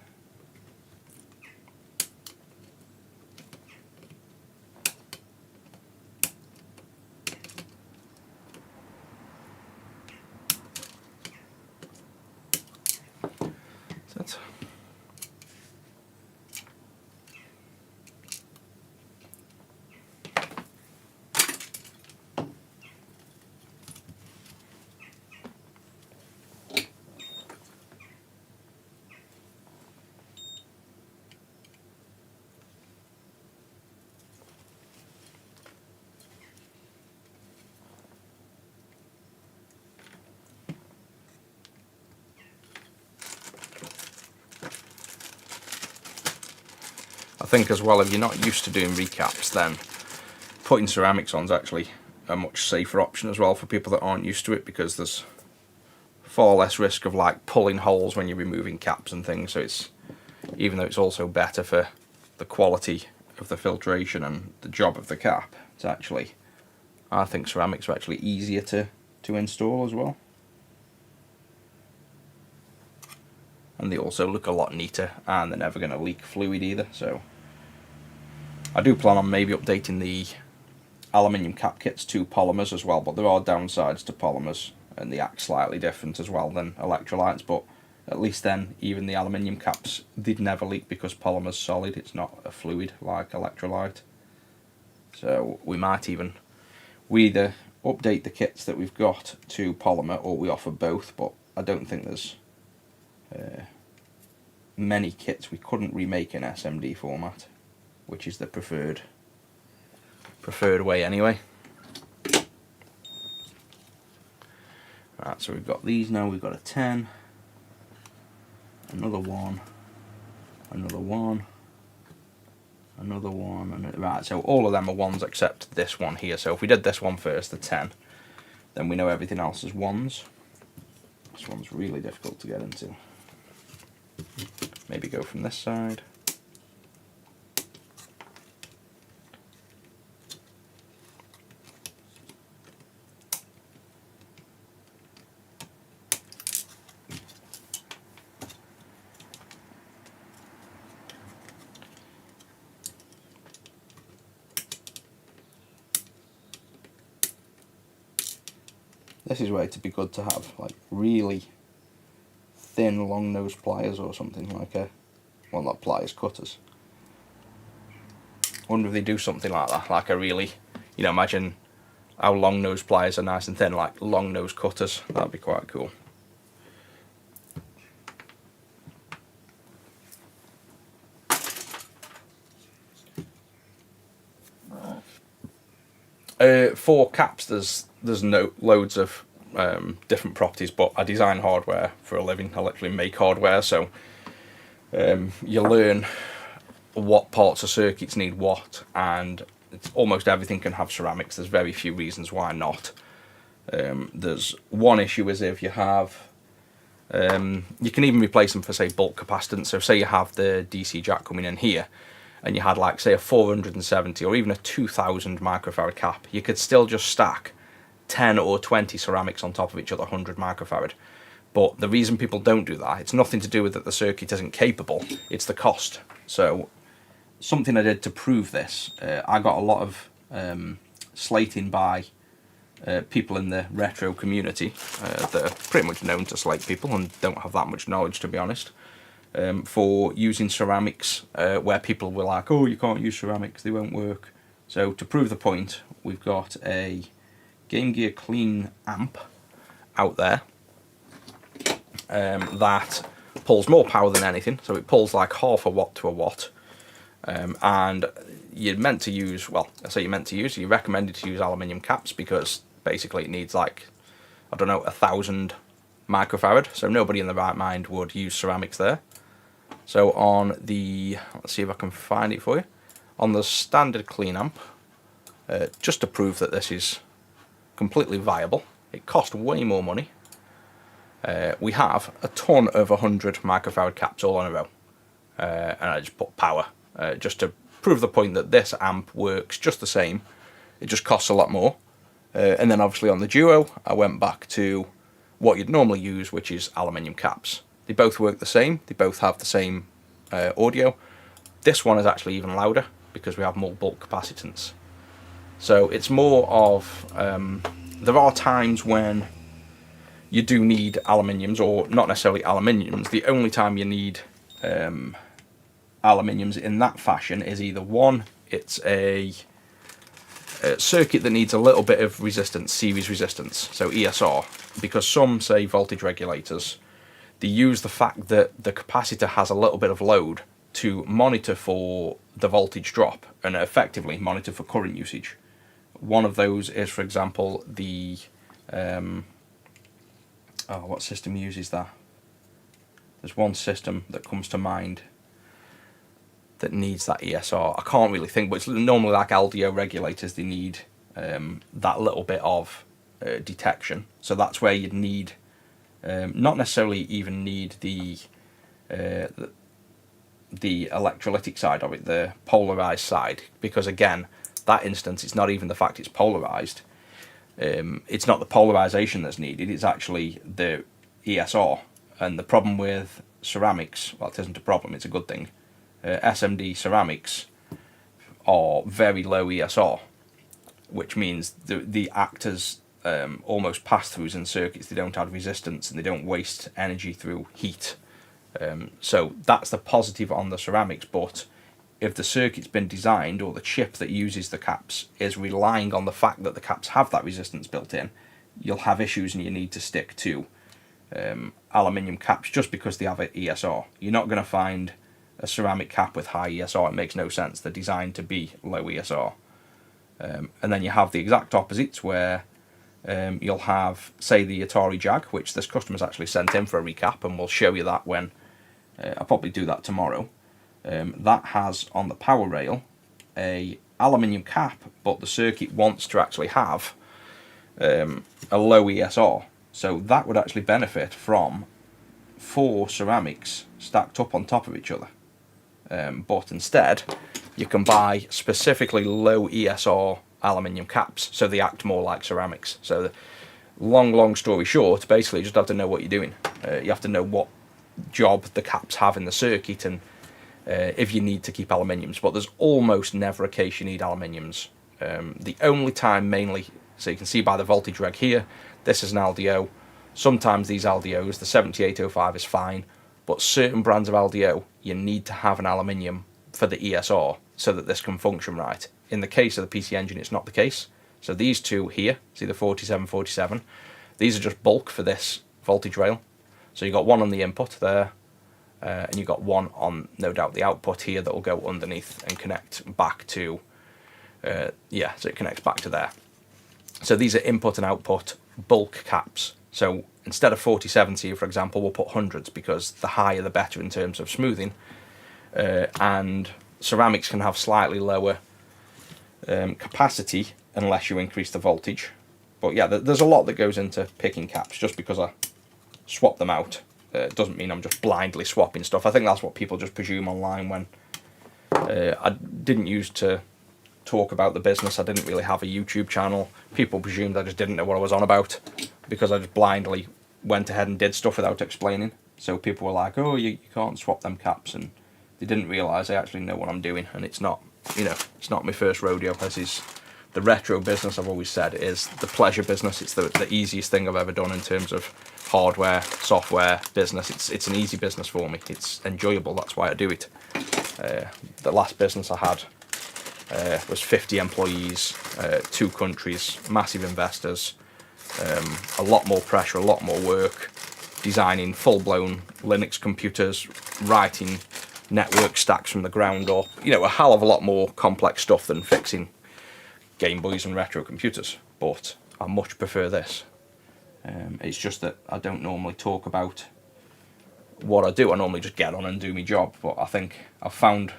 That's I think as well, if you're not used to doing recaps, then putting ceramics on is actually a much safer option as well for people that aren't used to it, because there's far less risk of like pulling holes when you're removing caps and things. So it's, even though it's also better for the quality of the filtration and the job of the cap, it's actually, I think ceramics are actually easier to install as well. And they also look a lot neater, and they're never going to leak fluid either. So I do plan on maybe updating the aluminium cap kits to polymers as well, but there are downsides to polymers, and they act slightly different as well than electrolytes, but at least then even the aluminium caps, they'd never leak because polymer's solid, it's not a fluid like electrolyte. So we either update the kits that we've got to polymer, or we offer both, but I don't think there's many kits we couldn't remake in SMD format, which is the preferred way anyway. Right, so we've got these now. We've got a 10, another one, another one, another one, and right. So all of them are ones except this one here. So if we did this one first, the 10, then we know everything else is ones. This one's really difficult to get into. Maybe go from this side. This is where it'd be good to have like really thin long nose pliers or something like a, well, not pliers, cutters. I wonder if they do something like that, like a really, you know, imagine how long nose pliers are nice and thin, like long nose cutters. That'd be quite cool. For caps, there's loads of different properties, but I design hardware for a living. I literally make hardware, so you learn what parts of circuits need what, and almost everything can have ceramics. There's very few reasons why not. There's one issue is if you have, you can even replace them for, say, bulk capacitance. So say you have the DC jack coming in here, and you had, like, say, a 470 or even a 2000 microfarad cap, you could still just stack 10 or 20 ceramics on top of each other, 100 microfarad. But the reason people don't do that, it's nothing to do with that the circuit isn't capable, it's the cost. So something I did to prove this, I got a lot of slating by people in the retro community that are pretty much known to slate people and don't have that much knowledge, to be honest. For using ceramics, where people were like, oh, you can't use ceramics, they won't work. So to prove the point, we've got a Game Gear Clean amp out there that pulls more power than anything. So it pulls like half a watt to a watt. And you're meant to use, well, I say you're meant to use, you're recommended to use aluminium caps because basically it needs like, I don't know, 1000 microfarad. So nobody in the right mind would use ceramics there. So on the, let's see if I can find it for you, on the standard clean amp, just to prove that this is completely viable, it cost way more money, we have a ton of 100 microfarad caps all in a row, and I just put power, just to prove the point that this amp works just the same, it just costs a lot more. And then obviously on the Duo, I went back to what you'd normally use, which is aluminium caps. They both work the same, they both have the same audio. This one is actually even louder because we have more bulk capacitance. So it's more of, there are times when you do need aluminiums, or not necessarily aluminiums. The only time you need aluminiums in that fashion is either one, it's a circuit that needs a little bit of resistance, series resistance, so ESR, because some, say, voltage regulators, they use the fact that the capacitor has a little bit of load to monitor for the voltage drop and effectively monitor for current usage. One of those is, for example, the what system uses that? There's one system that comes to mind that needs that ESR. I can't really think, but it's normally like LDO regulators. They need that little bit of detection. So that's where you'd need, not necessarily even need the electrolytic side of it, the polarized side, because again, that instance, it's not even the fact it's polarized. It's not the polarization that's needed, it's actually the ESR. And the problem with ceramics, well, it isn't a problem, it's a good thing. SMD ceramics are very low ESR, which means the act as almost pass-throughs in circuits. They don't add resistance and they don't waste energy through heat. So that's the positive on the ceramics, but if the circuit's been designed, or the chip that uses the caps is relying on the fact that the caps have that resistance built in, you'll have issues and you need to stick to aluminium caps just because they have an ESR. You're not going to find a ceramic cap with high ESR. It makes no sense. They're designed to be low ESR. And then you have the exact opposites where you'll have, say, the Atari Jag, which this customer's actually sent in for a recap, and we'll show you that when I'll probably do that tomorrow. That has on the power rail a aluminium cap, but the circuit wants to actually have a low ESR. So that would actually benefit from 4 ceramics stacked up on top of each other. But instead, you can buy specifically low ESR aluminium caps, so they act more like ceramics. So, long story short, basically you just have to know what you're doing. You have to know what job the caps have in the circuit, and if you need to keep aluminiums. But there's almost never a case you need aluminiums. The only time mainly, so you can see by the voltage reg here, this is an LDO. Sometimes these LDOs, the 7805 is fine, but certain brands of LDO, you need to have an aluminium for the ESR so that this can function right. In the case of the PC Engine, it's not the case. So these two here, see the 4747, these are just bulk for this voltage rail. So you've got one on the input there, and you've got one on, no doubt, the output here that will go underneath and connect back to, yeah, so it connects back to there. So these are input and output bulk caps. So instead of 47s here, for example, we'll put hundreds because the higher the better in terms of smoothing. And ceramics can have slightly lower capacity unless you increase the voltage. But yeah, there's a lot that goes into picking caps. Just because I swap them out doesn't mean I'm just blindly swapping stuff. I think that's what people just presume online when I didn't used to talk about the business. I didn't really have a YouTube channel. People presumed I just didn't know what I was on about because I just blindly went ahead and did stuff without explaining. So people were like, oh, you can't swap them caps, and they didn't realise I actually know what I'm doing, and it's not, you know, it's not my first rodeo. This is the retro business. I've always said is the pleasure business. It's the easiest thing I've ever done in terms of hardware, software business. It's an easy business for me. It's enjoyable. That's why I do it. The last business I had was 50 employees, 2 countries, massive investors, a lot more pressure, a lot more work, designing full-blown Linux computers, writing network stacks from the ground up, you know, a hell of a lot more complex stuff than fixing Game Boys and retro computers. But I much prefer this. It's just that I don't normally talk about what I do. I normally just get on and do my job. But I think I've found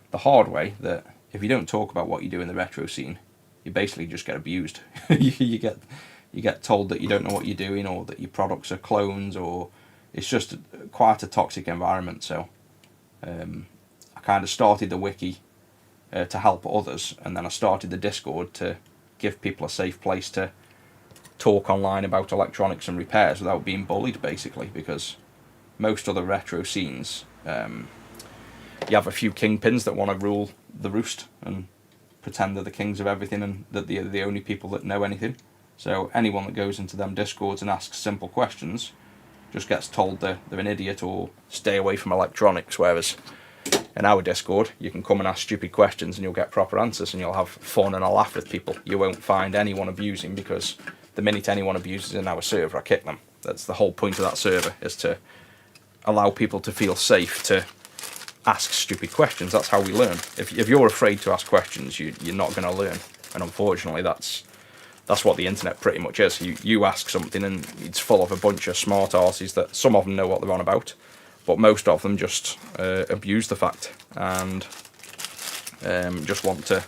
the hard way that if you don't talk about what you do in the retro scene, you basically just get abused. you get told that you don't know what you're doing, or that your products are clones, or it's just quite a toxic environment. So I kind of started the wiki to help others, and then I started the Discord to give people a safe place to talk online about electronics and repairs without being bullied, basically, because most other retro scenes, you have a few kingpins that want to rule the roost and pretend they're the kings of everything and that they're the only people that know anything. So anyone that goes into them Discords and asks simple questions just gets told they're an idiot or stay away from electronics, whereas in our Discord you can come and ask stupid questions and you'll get proper answers and you'll have fun and a laugh with people. You won't find anyone abusing, because the minute anyone abuses in our server, I kick them. That's the whole point of that server, is to allow people to feel safe to ask stupid questions. That's how we learn. If you're afraid to ask questions, you're not going to learn. And unfortunately, that's what the internet pretty much is. You ask something and it's full of a bunch of smart arses that some of them know what they're on about, but most of them just abuse the fact and just want to,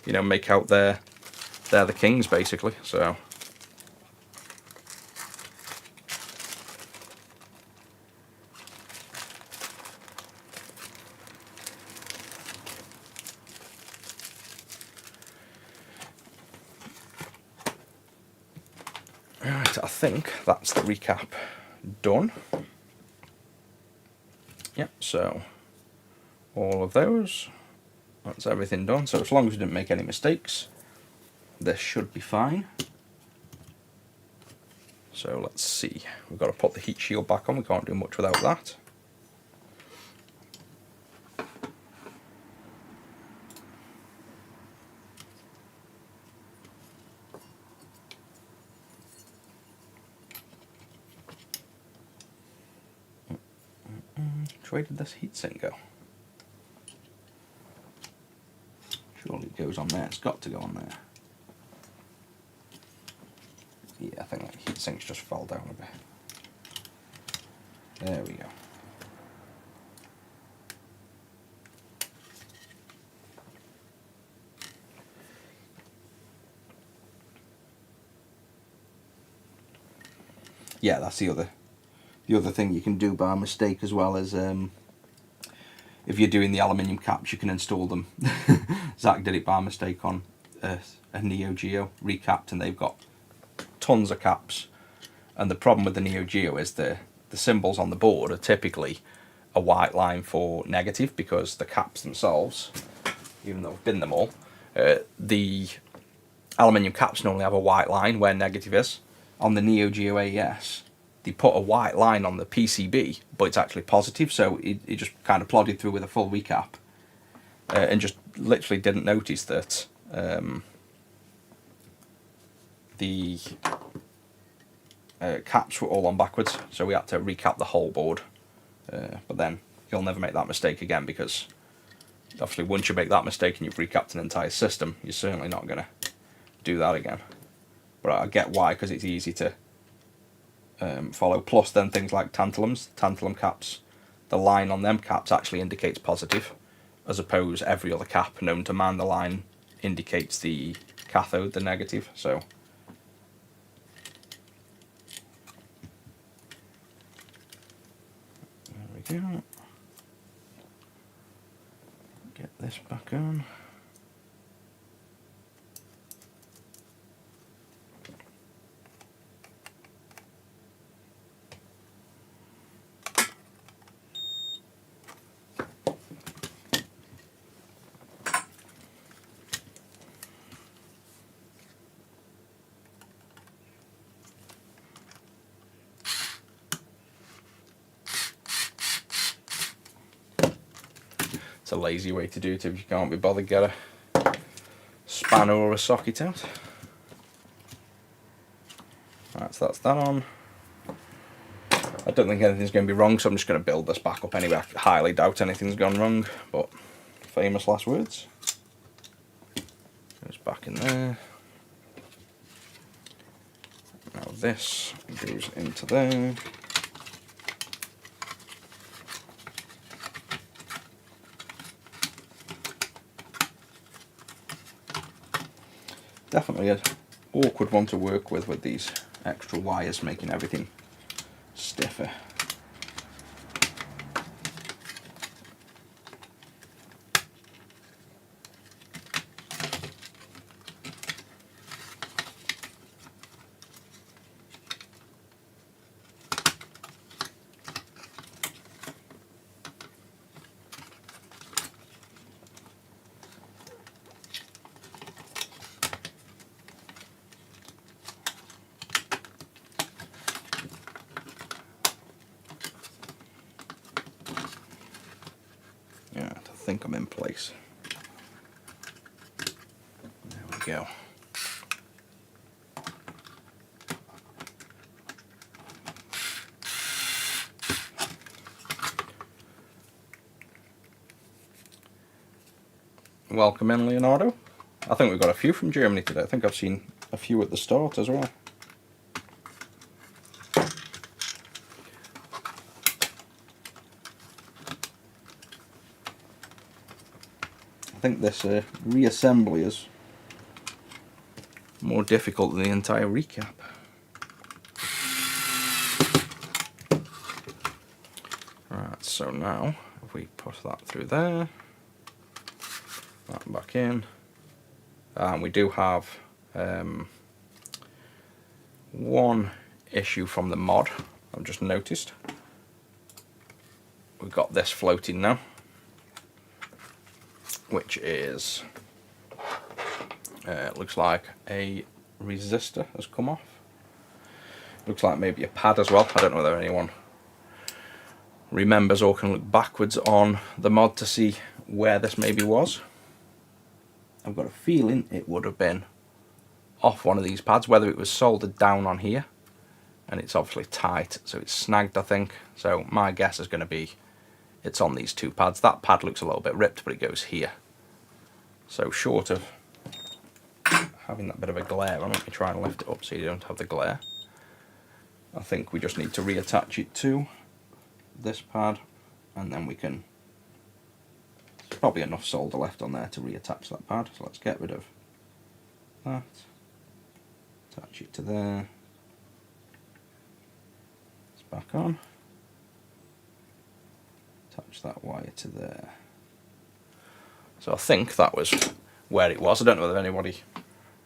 you know, make out they're the kings, basically. So right, I think that's the recap done. Yep, so all of those, that's everything done. So as long as we didn't make any mistakes, this should be fine. So let's see, we've got to put the heat shield back on. We can't do much without that. Which way did this heatsink go? Surely it goes on there. It's got to go on there. Yeah, I think that heatsink's just fell down a bit. There we go. Yeah, that's the other thing you can do by mistake as well as if you're doing the aluminium caps, you can install them. Zach did it by mistake on a Neo Geo recapped, and they've got tons of caps. And the problem with the Neo Geo is the symbols on the board are typically a white line for negative, because the caps themselves, even though I've binned them all, the aluminium caps normally have a white line where negative is. On the Neo Geo AES, they put a white line on the PCB, but it's actually positive, so it just kind of plodded through with a full recap, and just literally didn't notice that the caps were all on backwards, so we had to recap the whole board. But then you'll never make that mistake again, because obviously once you make that mistake and you've recapped an entire system, you're certainly not going to do that again. But I get why, because it's easy to follow. Plus then things like tantalum caps, the line on them caps actually indicates positive, as opposed every other cap known to man, the line indicates the cathode, the negative. So there we go. Get this back on. It's a lazy way to do it if you can't be bothered get a spanner or a socket out. Right, so that's that on. I don't think anything's going to be wrong, so I'm just going to build this back up anyway. I highly doubt anything's gone wrong, but famous last words. Goes back in there. Now this goes into there. Definitely an awkward one to work with these extra wires making everything stiffer. Yeah, I think I'm in place. There we go. Welcome in, Leonardo. I think we've got a few from Germany today. I think I've seen a few at the start as well. I think this reassembly is more difficult than the entire recap. Right, so now if we put that through there, that back in, and we do have one issue from the mod I've just noticed. We've got this floating now, which is looks like a resistor has come off. Looks like maybe a pad as well. I don't know whether anyone remembers or can look backwards on the mod to see where this maybe was. I've got a feeling it would have been off one of these pads, whether it was soldered down on here and it's obviously tight, so it's snagged, I think. So my guess is going to be it's on these two pads. That pad looks a little bit ripped, but it goes here. So short of having that bit of a glare on, let me try and lift it up so you don't have the glare. I think we just need to reattach it to this pad, and then we can, there's probably enough solder left on there to reattach that pad, so let's get rid of that, attach it to there, it's back on, attach that wire to there. So I think that was where it was. I don't know whether anybody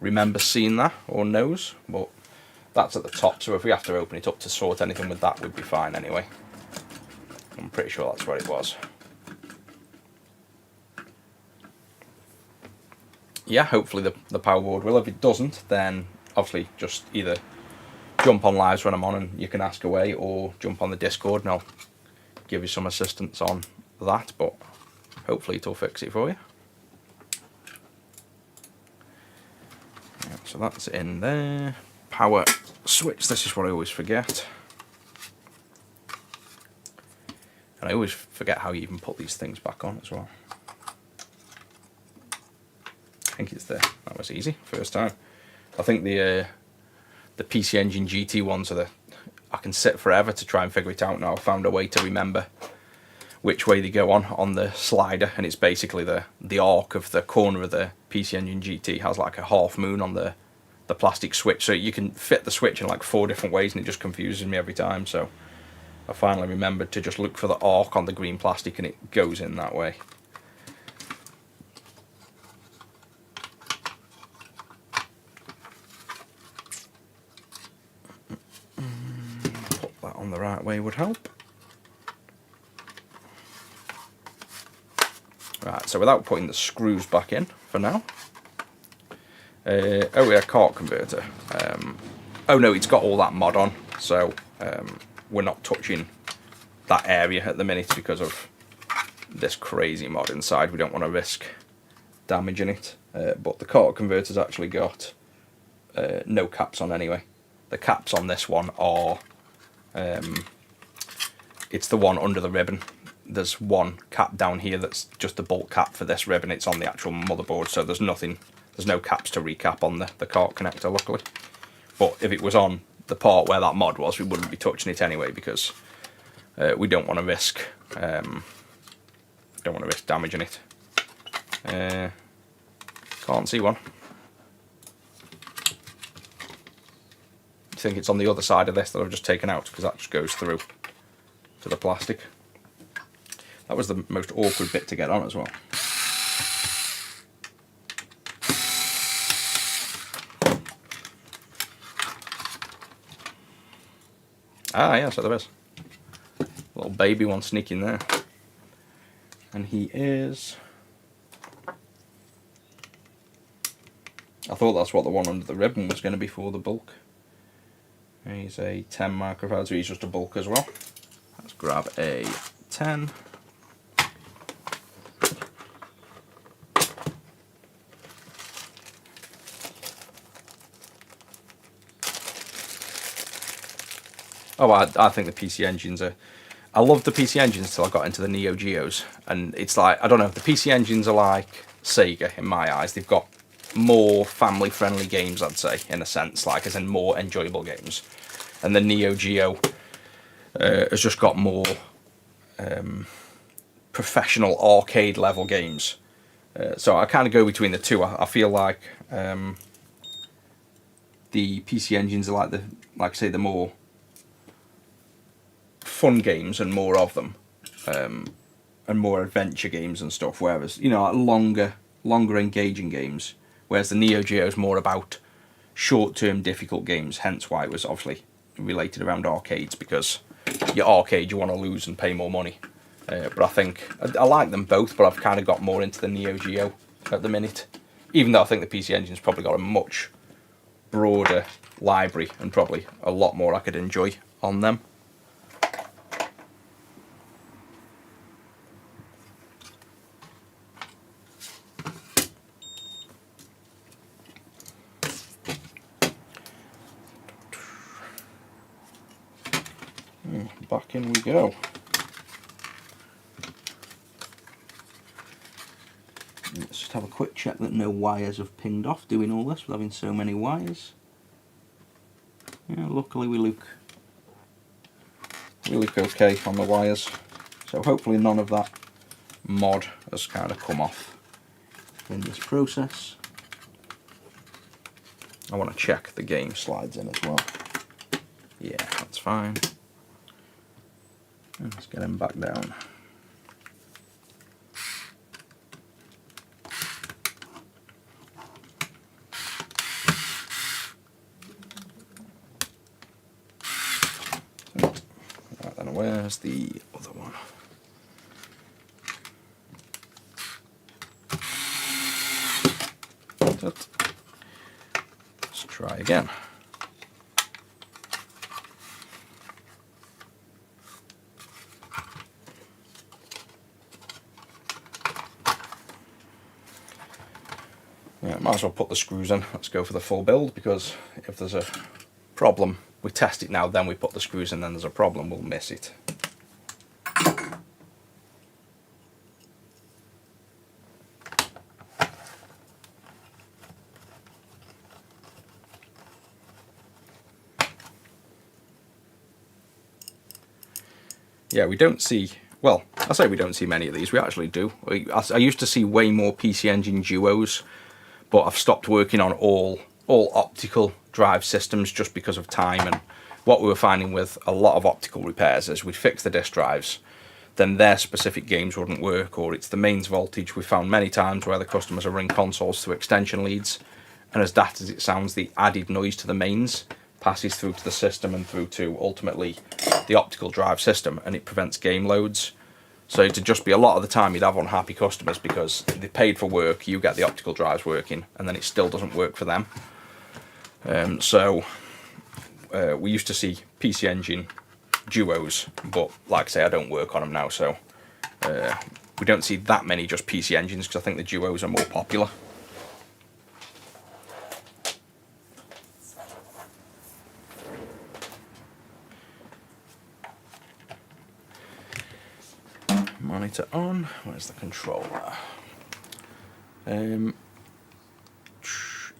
remembers seeing that or knows, but that's at the top, so if we have to open it up to sort anything with that, we'd be fine anyway. I'm pretty sure that's where it was. Yeah, hopefully the power board will. If it doesn't, then obviously just either jump on lives when I'm on and you can ask away, or jump on the Discord and I'll give you some assistance on that, but hopefully it'll fix it for you. Yeah, so that's in there. Power switch, this is what I always forget. And I always forget how you even put these things back on as well. I think it's there. That was easy, first time. I think the PC Engine GT ones are I can sit forever to try and figure it out now. I found a way to remember which way they go on the slider, and it's basically the arc of the corner of the PC Engine GT has like a half moon on the plastic switch, so you can fit the switch in like 4 different ways, and it just confuses me every time. So I finally remembered to just look for the arc on the green plastic, and it goes in that way. Put that on the right way would help. Right, so without putting the screws back in for now. Oh yeah, cart converter. Oh no, it's got all that mod on, so we're not touching that area at the minute because of this crazy mod inside. We don't want to risk damaging it. But the cart converter's actually got no caps on anyway. The caps on this one are, it's the one under the ribbon. There's one cap down here that's just the bolt cap for this ribbon. It's on the actual motherboard, so there's no caps to recap on the cart connector, luckily. But if it was on the part where that mod was, we wouldn't be touching it anyway, because we don't want to risk damaging it. Can't see one. I think it's on the other side of this that I've just taken out, because that just goes through to the plastic. That was the most awkward bit to get on as well. Ah, yeah, so there is. Little baby one sneaking there. And he is... I thought that's what the one under the ribbon was going to be for, the bulk. He's a 10 microfarad, so he's just a bulk as well. Let's grab a 10. Oh, I think the PC engines are... I loved the PC engines till I got into the Neo Geos. And it's like, I don't know, the PC engines are like Sega in my eyes. They've got more family-friendly games, I'd say, in a sense, like as in more enjoyable games. And the Neo Geo has just got more professional arcade-level games. So I kind of go between the two. I feel like the PC engines are like I say, the more fun games and more of them, and more adventure games and stuff, whereas, you know, like longer engaging games, whereas the Neo Geo is more about short-term difficult games, hence why it was obviously related around arcades, because your arcade you want to lose and pay more money. But I think I like them both, but I've kind of got more into the Neo Geo at the minute, even though I think the PC Engine's probably got a much broader library and probably a lot more I could enjoy on them. Back in we go. just have a quick check that no wires have pinged off doing all this with having so many wires. Yeah, luckily we look okay on the wires, so hopefully none of that mod has kind of come off in this process. I want to check the game slides in as well. Yeah, that's fine. And let's get him back down. Right then, where's the other one? Let's try again. Yeah, might as well put the screws in. Let's go for the full build, because if there's a problem, we test it now, then we put the screws in, then there's a problem, we'll miss it. Yeah, we don't see, well, I say we don't see many of these, we actually do. I used to see way more PC Engine Duos, but I've stopped working on all optical drive systems just because of time. And what we were finding with a lot of optical repairs is we'd fix the disk drives, then their specific games wouldn't work, or it's the mains voltage. We found many times where the customers are running consoles through extension leads, and as daft as it sounds, the added noise to the mains passes through to the system and through to ultimately the optical drive system, and it prevents game loads. So it'd just be a lot of the time you'd have unhappy customers because they paid for work, you get the optical drives working, and then it still doesn't work for them. We used to see PC Engine Duos, but like I say, I don't work on them now, so we don't see that many just PC Engines, because I think the Duos are more popular. Monitor on. Where's the controller?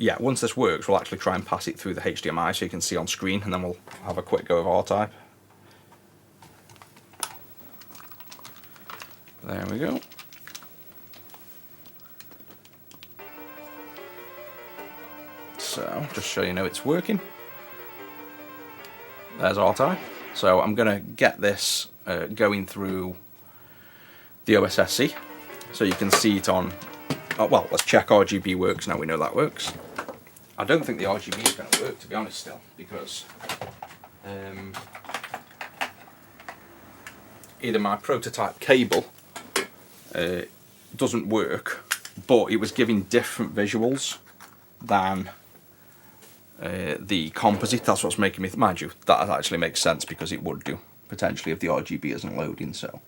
Yeah, once this works, we'll actually try and pass it through the HDMI so you can see on screen, and then we'll have a quick go of R-Type. There we go. So, just so you know it's working. There's R-Type. So I'm going to get this going through the OSSC, so you can see it on, well, let's check RGB works now we know that works. I don't think the RGB is going to work, to be honest, still, because either my prototype cable doesn't work, but it was giving different visuals than the composite. That's what's making me, mind you, that actually makes sense, because it would do, potentially, if the RGB isn't loading. So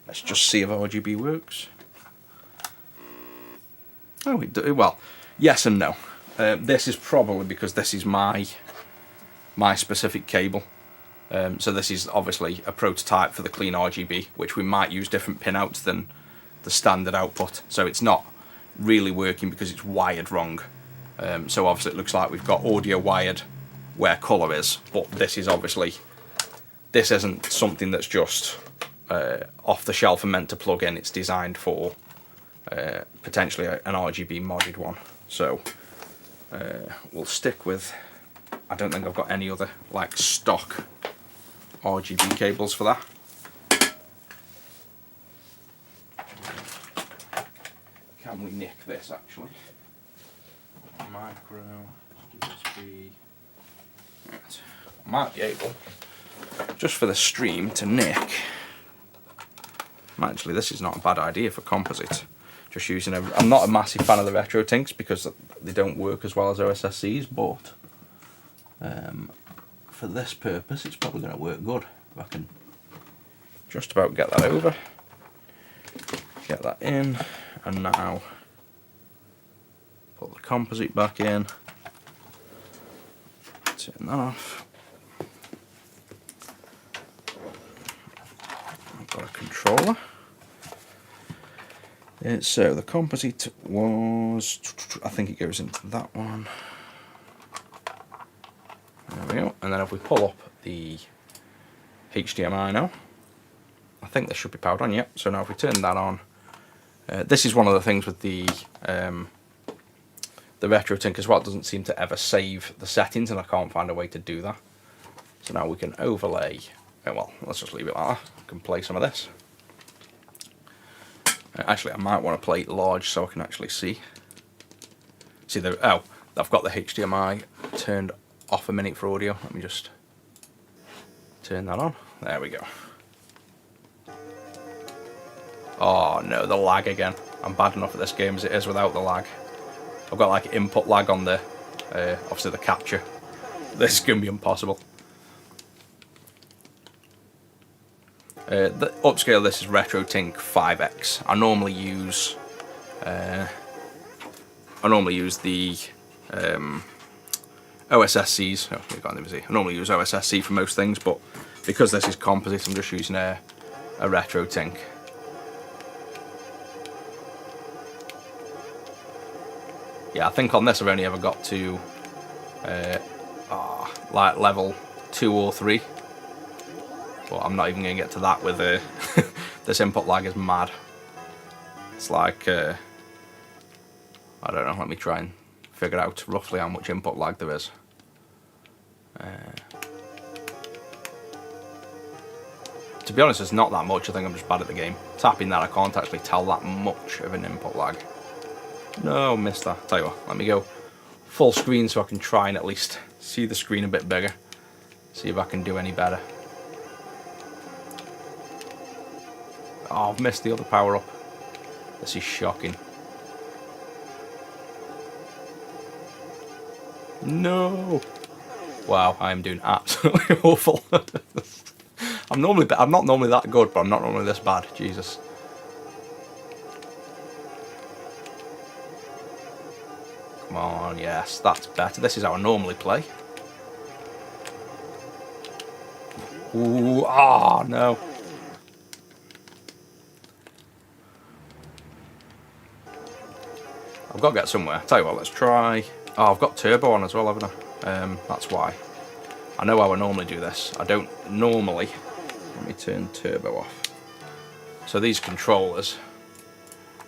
let's just see if RGB works. Oh, well, yes and no. This is probably because this is my specific cable. So this is obviously a prototype for the clean RGB, which we might use different pinouts than the standard output. So it's not really working because it's wired wrong. So obviously it looks like we've got audio wired where colour is, but this is obviously, this isn't something that's just off the shelf and meant to plug in. It's designed for potentially an RGB modded one. So we'll stick with, I don't think I've got any other like stock RGB cables for that. Can we nick this actually? Micro USB. Right. I might be able, just for the stream, to nick. Actually, this is not a bad idea for composite. Just using I'm not a massive fan of the retro tinks because they don't work as well as OSSCs, but for this purpose it's probably going to work good. If I can just about get that over, get that in, and now put the composite back in, turn that off. I've got a controller. So the composite was, I think it goes into that one. There we go. And then if we pull up the HDMI now, I think this should be powered on. Yep. So now if we turn that on, this is one of the things with the RetroTink as well. It doesn't seem to ever save the settings, and I can't find a way to do that. So now we can overlay. Well, let's just leave it like that. I can play some of this. Actually, I might want to play it large so I can actually see. See the I've got the HDMI turned off a minute for audio. Let me just turn that on. There we go. Oh no, the lag again. I'm bad enough at this game as it is without the lag. I've got like input lag on the obviously the capture. This is going to be impossible. The upscale this is RetroTink 5X. I normally use the OSSCs. Oh, you can't even see. I normally use OSSC for most things, but because this is composite, I'm just using a RetroTink. Yeah, I think on this I've only ever got to like level 2 or 3. But I'm not even going to get to that with this input lag is mad. It's like, I don't know, let me try and figure out roughly how much input lag there is. To be honest, it's not that much. I think I'm just bad at the game. Tapping that, I can't actually tell that much of an input lag. No, missed that. Tell you what, let me go full screen so I can try and at least see the screen a bit bigger. See if I can do any better. Oh, I've missed the other power up. This is shocking. No! Wow, I am doing absolutely awful. I'm not normally that good, but I'm not normally this bad. Jesus. Come on, yes, that's better. This is how I normally play. Ooh, ah, no. I've got to get somewhere. Tell you what, let's try. Oh, I've got turbo on as well, haven't I? That's why. I know how I normally do this. I don't normally. Let me turn turbo off. So these controllers,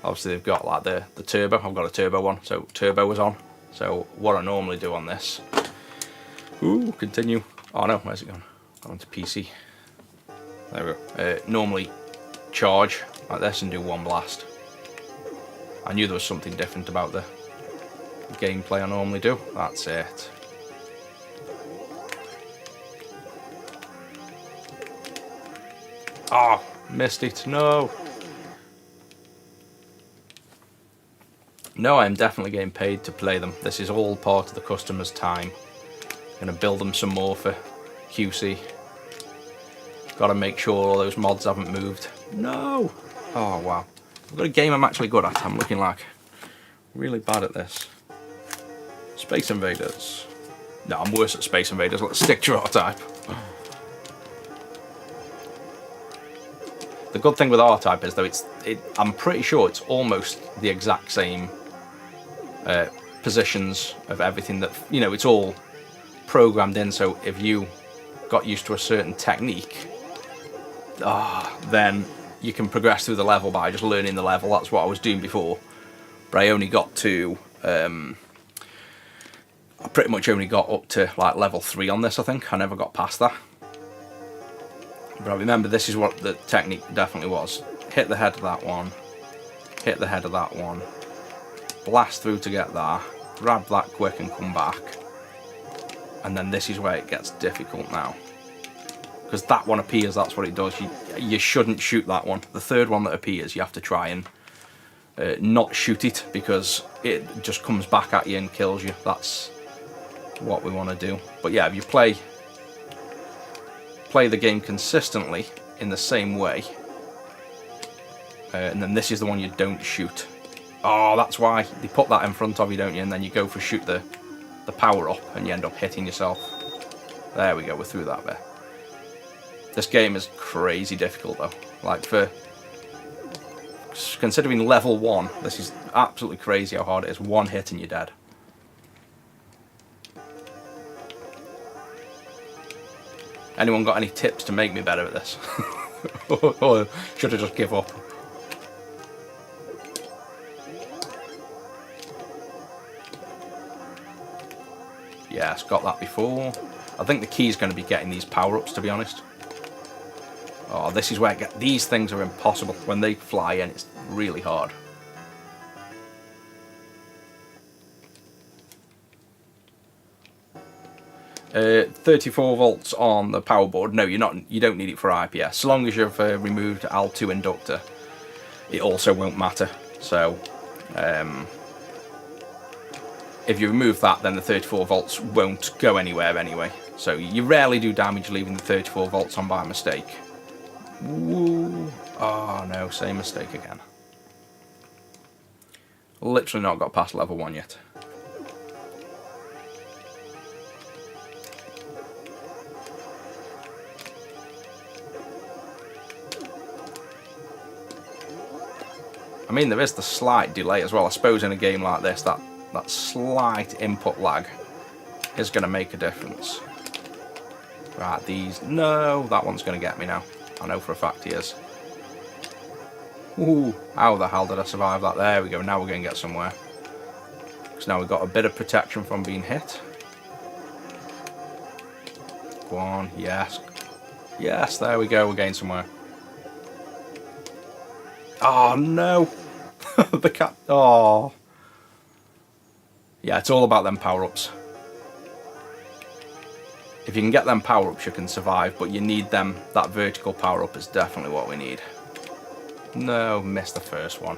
obviously they've got like the turbo. I've got a turbo one, so turbo was on. So what I normally do on this. Ooh, continue. Oh no, where's it gone? Gone to PC. There we go. Normally charge like this and do one blast. I knew there was something different about the gameplay I normally do. That's it. Oh, missed it. No. No, I'm definitely getting paid to play them. This is all part of the customer's time. Gonna build them some more for QC. Gotta make sure all those mods haven't moved. No! Oh, wow. I've got a game I'm actually good at. I'm looking like really bad at this. Space Invaders. No, I'm worse at Space Invaders. Let's stick to R-Type. The good thing with R-Type is though I'm pretty sure it's almost the exact same positions of everything that, you know, it's all programmed in, so if you got used to a certain technique, then you can progress through the level by just learning the level. That's what I was doing before, but I only got to I pretty much only got up to like level 3 on this. I think I never got past that, but I remember this is what the technique definitely was. Hit the head of that one, hit the head of that one, blast through to get there, grab that quick and come back, and then this is where it gets difficult now. Because that one appears, that's what it does. You shouldn't shoot that one. The third one that appears, you have to try and not shoot it, because it just comes back at you and kills you. That's what we want to do. But yeah, if you play the game consistently in the same way, and then this is the one you don't shoot. Oh, that's why they put that in front of you, don't you? And then you go for shoot the power up and you end up hitting yourself. There we go, we're through that bit. This game is crazy difficult though. Like for considering level 1, this is absolutely crazy how hard it is. One hit and you're dead. Anyone got any tips to make me better at this? Or should I just give up? Yes, got that before. I think the key is going to be getting these power-ups, to be honest. Oh, this is where these things are impossible. When they fly in, it's really hard. Uh, 34 volts on the power board. No, you don't need it for IPS. So long as you've removed Al2 inductor, it also won't matter. So if you remove that, then the 34 volts won't go anywhere anyway. So you rarely do damage leaving the 34 volts on by mistake. Woo. Oh no, same mistake again. Literally not got past level 1 yet. I mean, there is the slight delay as well. I suppose in a game like this, that slight input lag is going to make a difference. Right, these... No, that one's going to get me now. I know for a fact he is. Ooh, how the hell did I survive that? There we go, now we're going to get somewhere. Because now we've got a bit of protection from being hit. Go on, yes. Yes, there we go, we're getting somewhere. Oh no! The cat. Oh. Yeah, it's all about them power-ups. If you can get them power-ups, you can survive, but you need them. That vertical power-up is definitely what we need. No, missed the first one.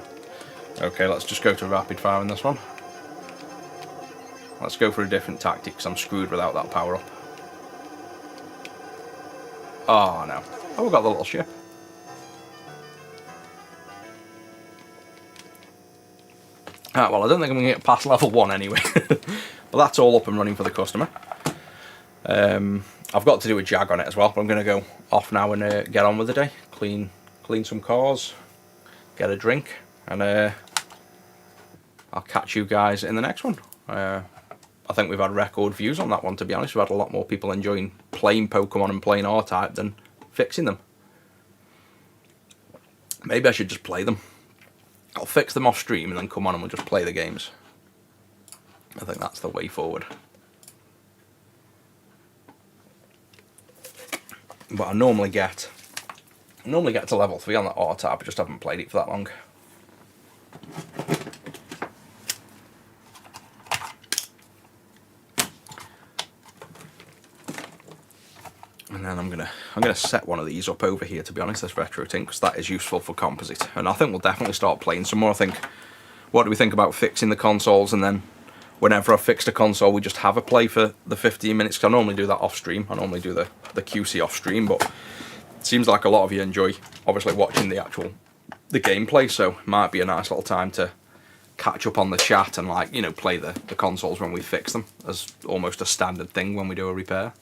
Okay, let's just go to rapid fire in this one. Let's go for a different tactic, because I'm screwed without that power-up. Oh no. Oh, we've got the little ship. Ah, well, I don't think I'm going to get past level 1 anyway. But that's all up and running for the customer. I've got to do a jag on it as well, but I'm going to go off now and get on with the day. Clean some cars, get a drink, and I'll catch you guys in the next one. I think we've had record views on that one, to be honest. We've had a lot more people enjoying playing Pokemon and playing R-Type than fixing them. Maybe I should just play them. I'll fix them off stream and then come on and we'll just play the games. I think that's the way forward. But I normally get to level 3 on that R-Type, I just haven't played it for that long. And then I'm gonna set one of these up over here, to be honest, this retro thing, because that is useful for composite. And I think we'll definitely start playing some more. I think, what do we think about fixing the consoles, and then whenever I've fixed a console, we just have a play for the 15 minutes, because I normally do that off stream. I normally do the QC off stream, but it seems like a lot of you enjoy, obviously, watching the gameplay, so it might be a nice little time to catch up on the chat and, like, you know, play the consoles when we fix them, as almost a standard thing when we do a repair.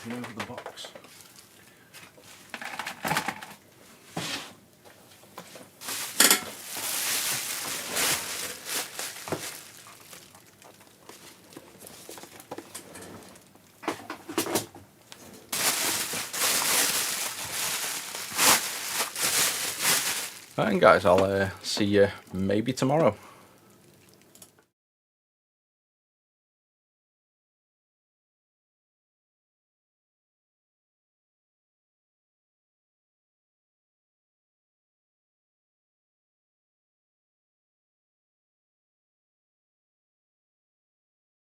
Over the box. And guys, I'll see you maybe tomorrow.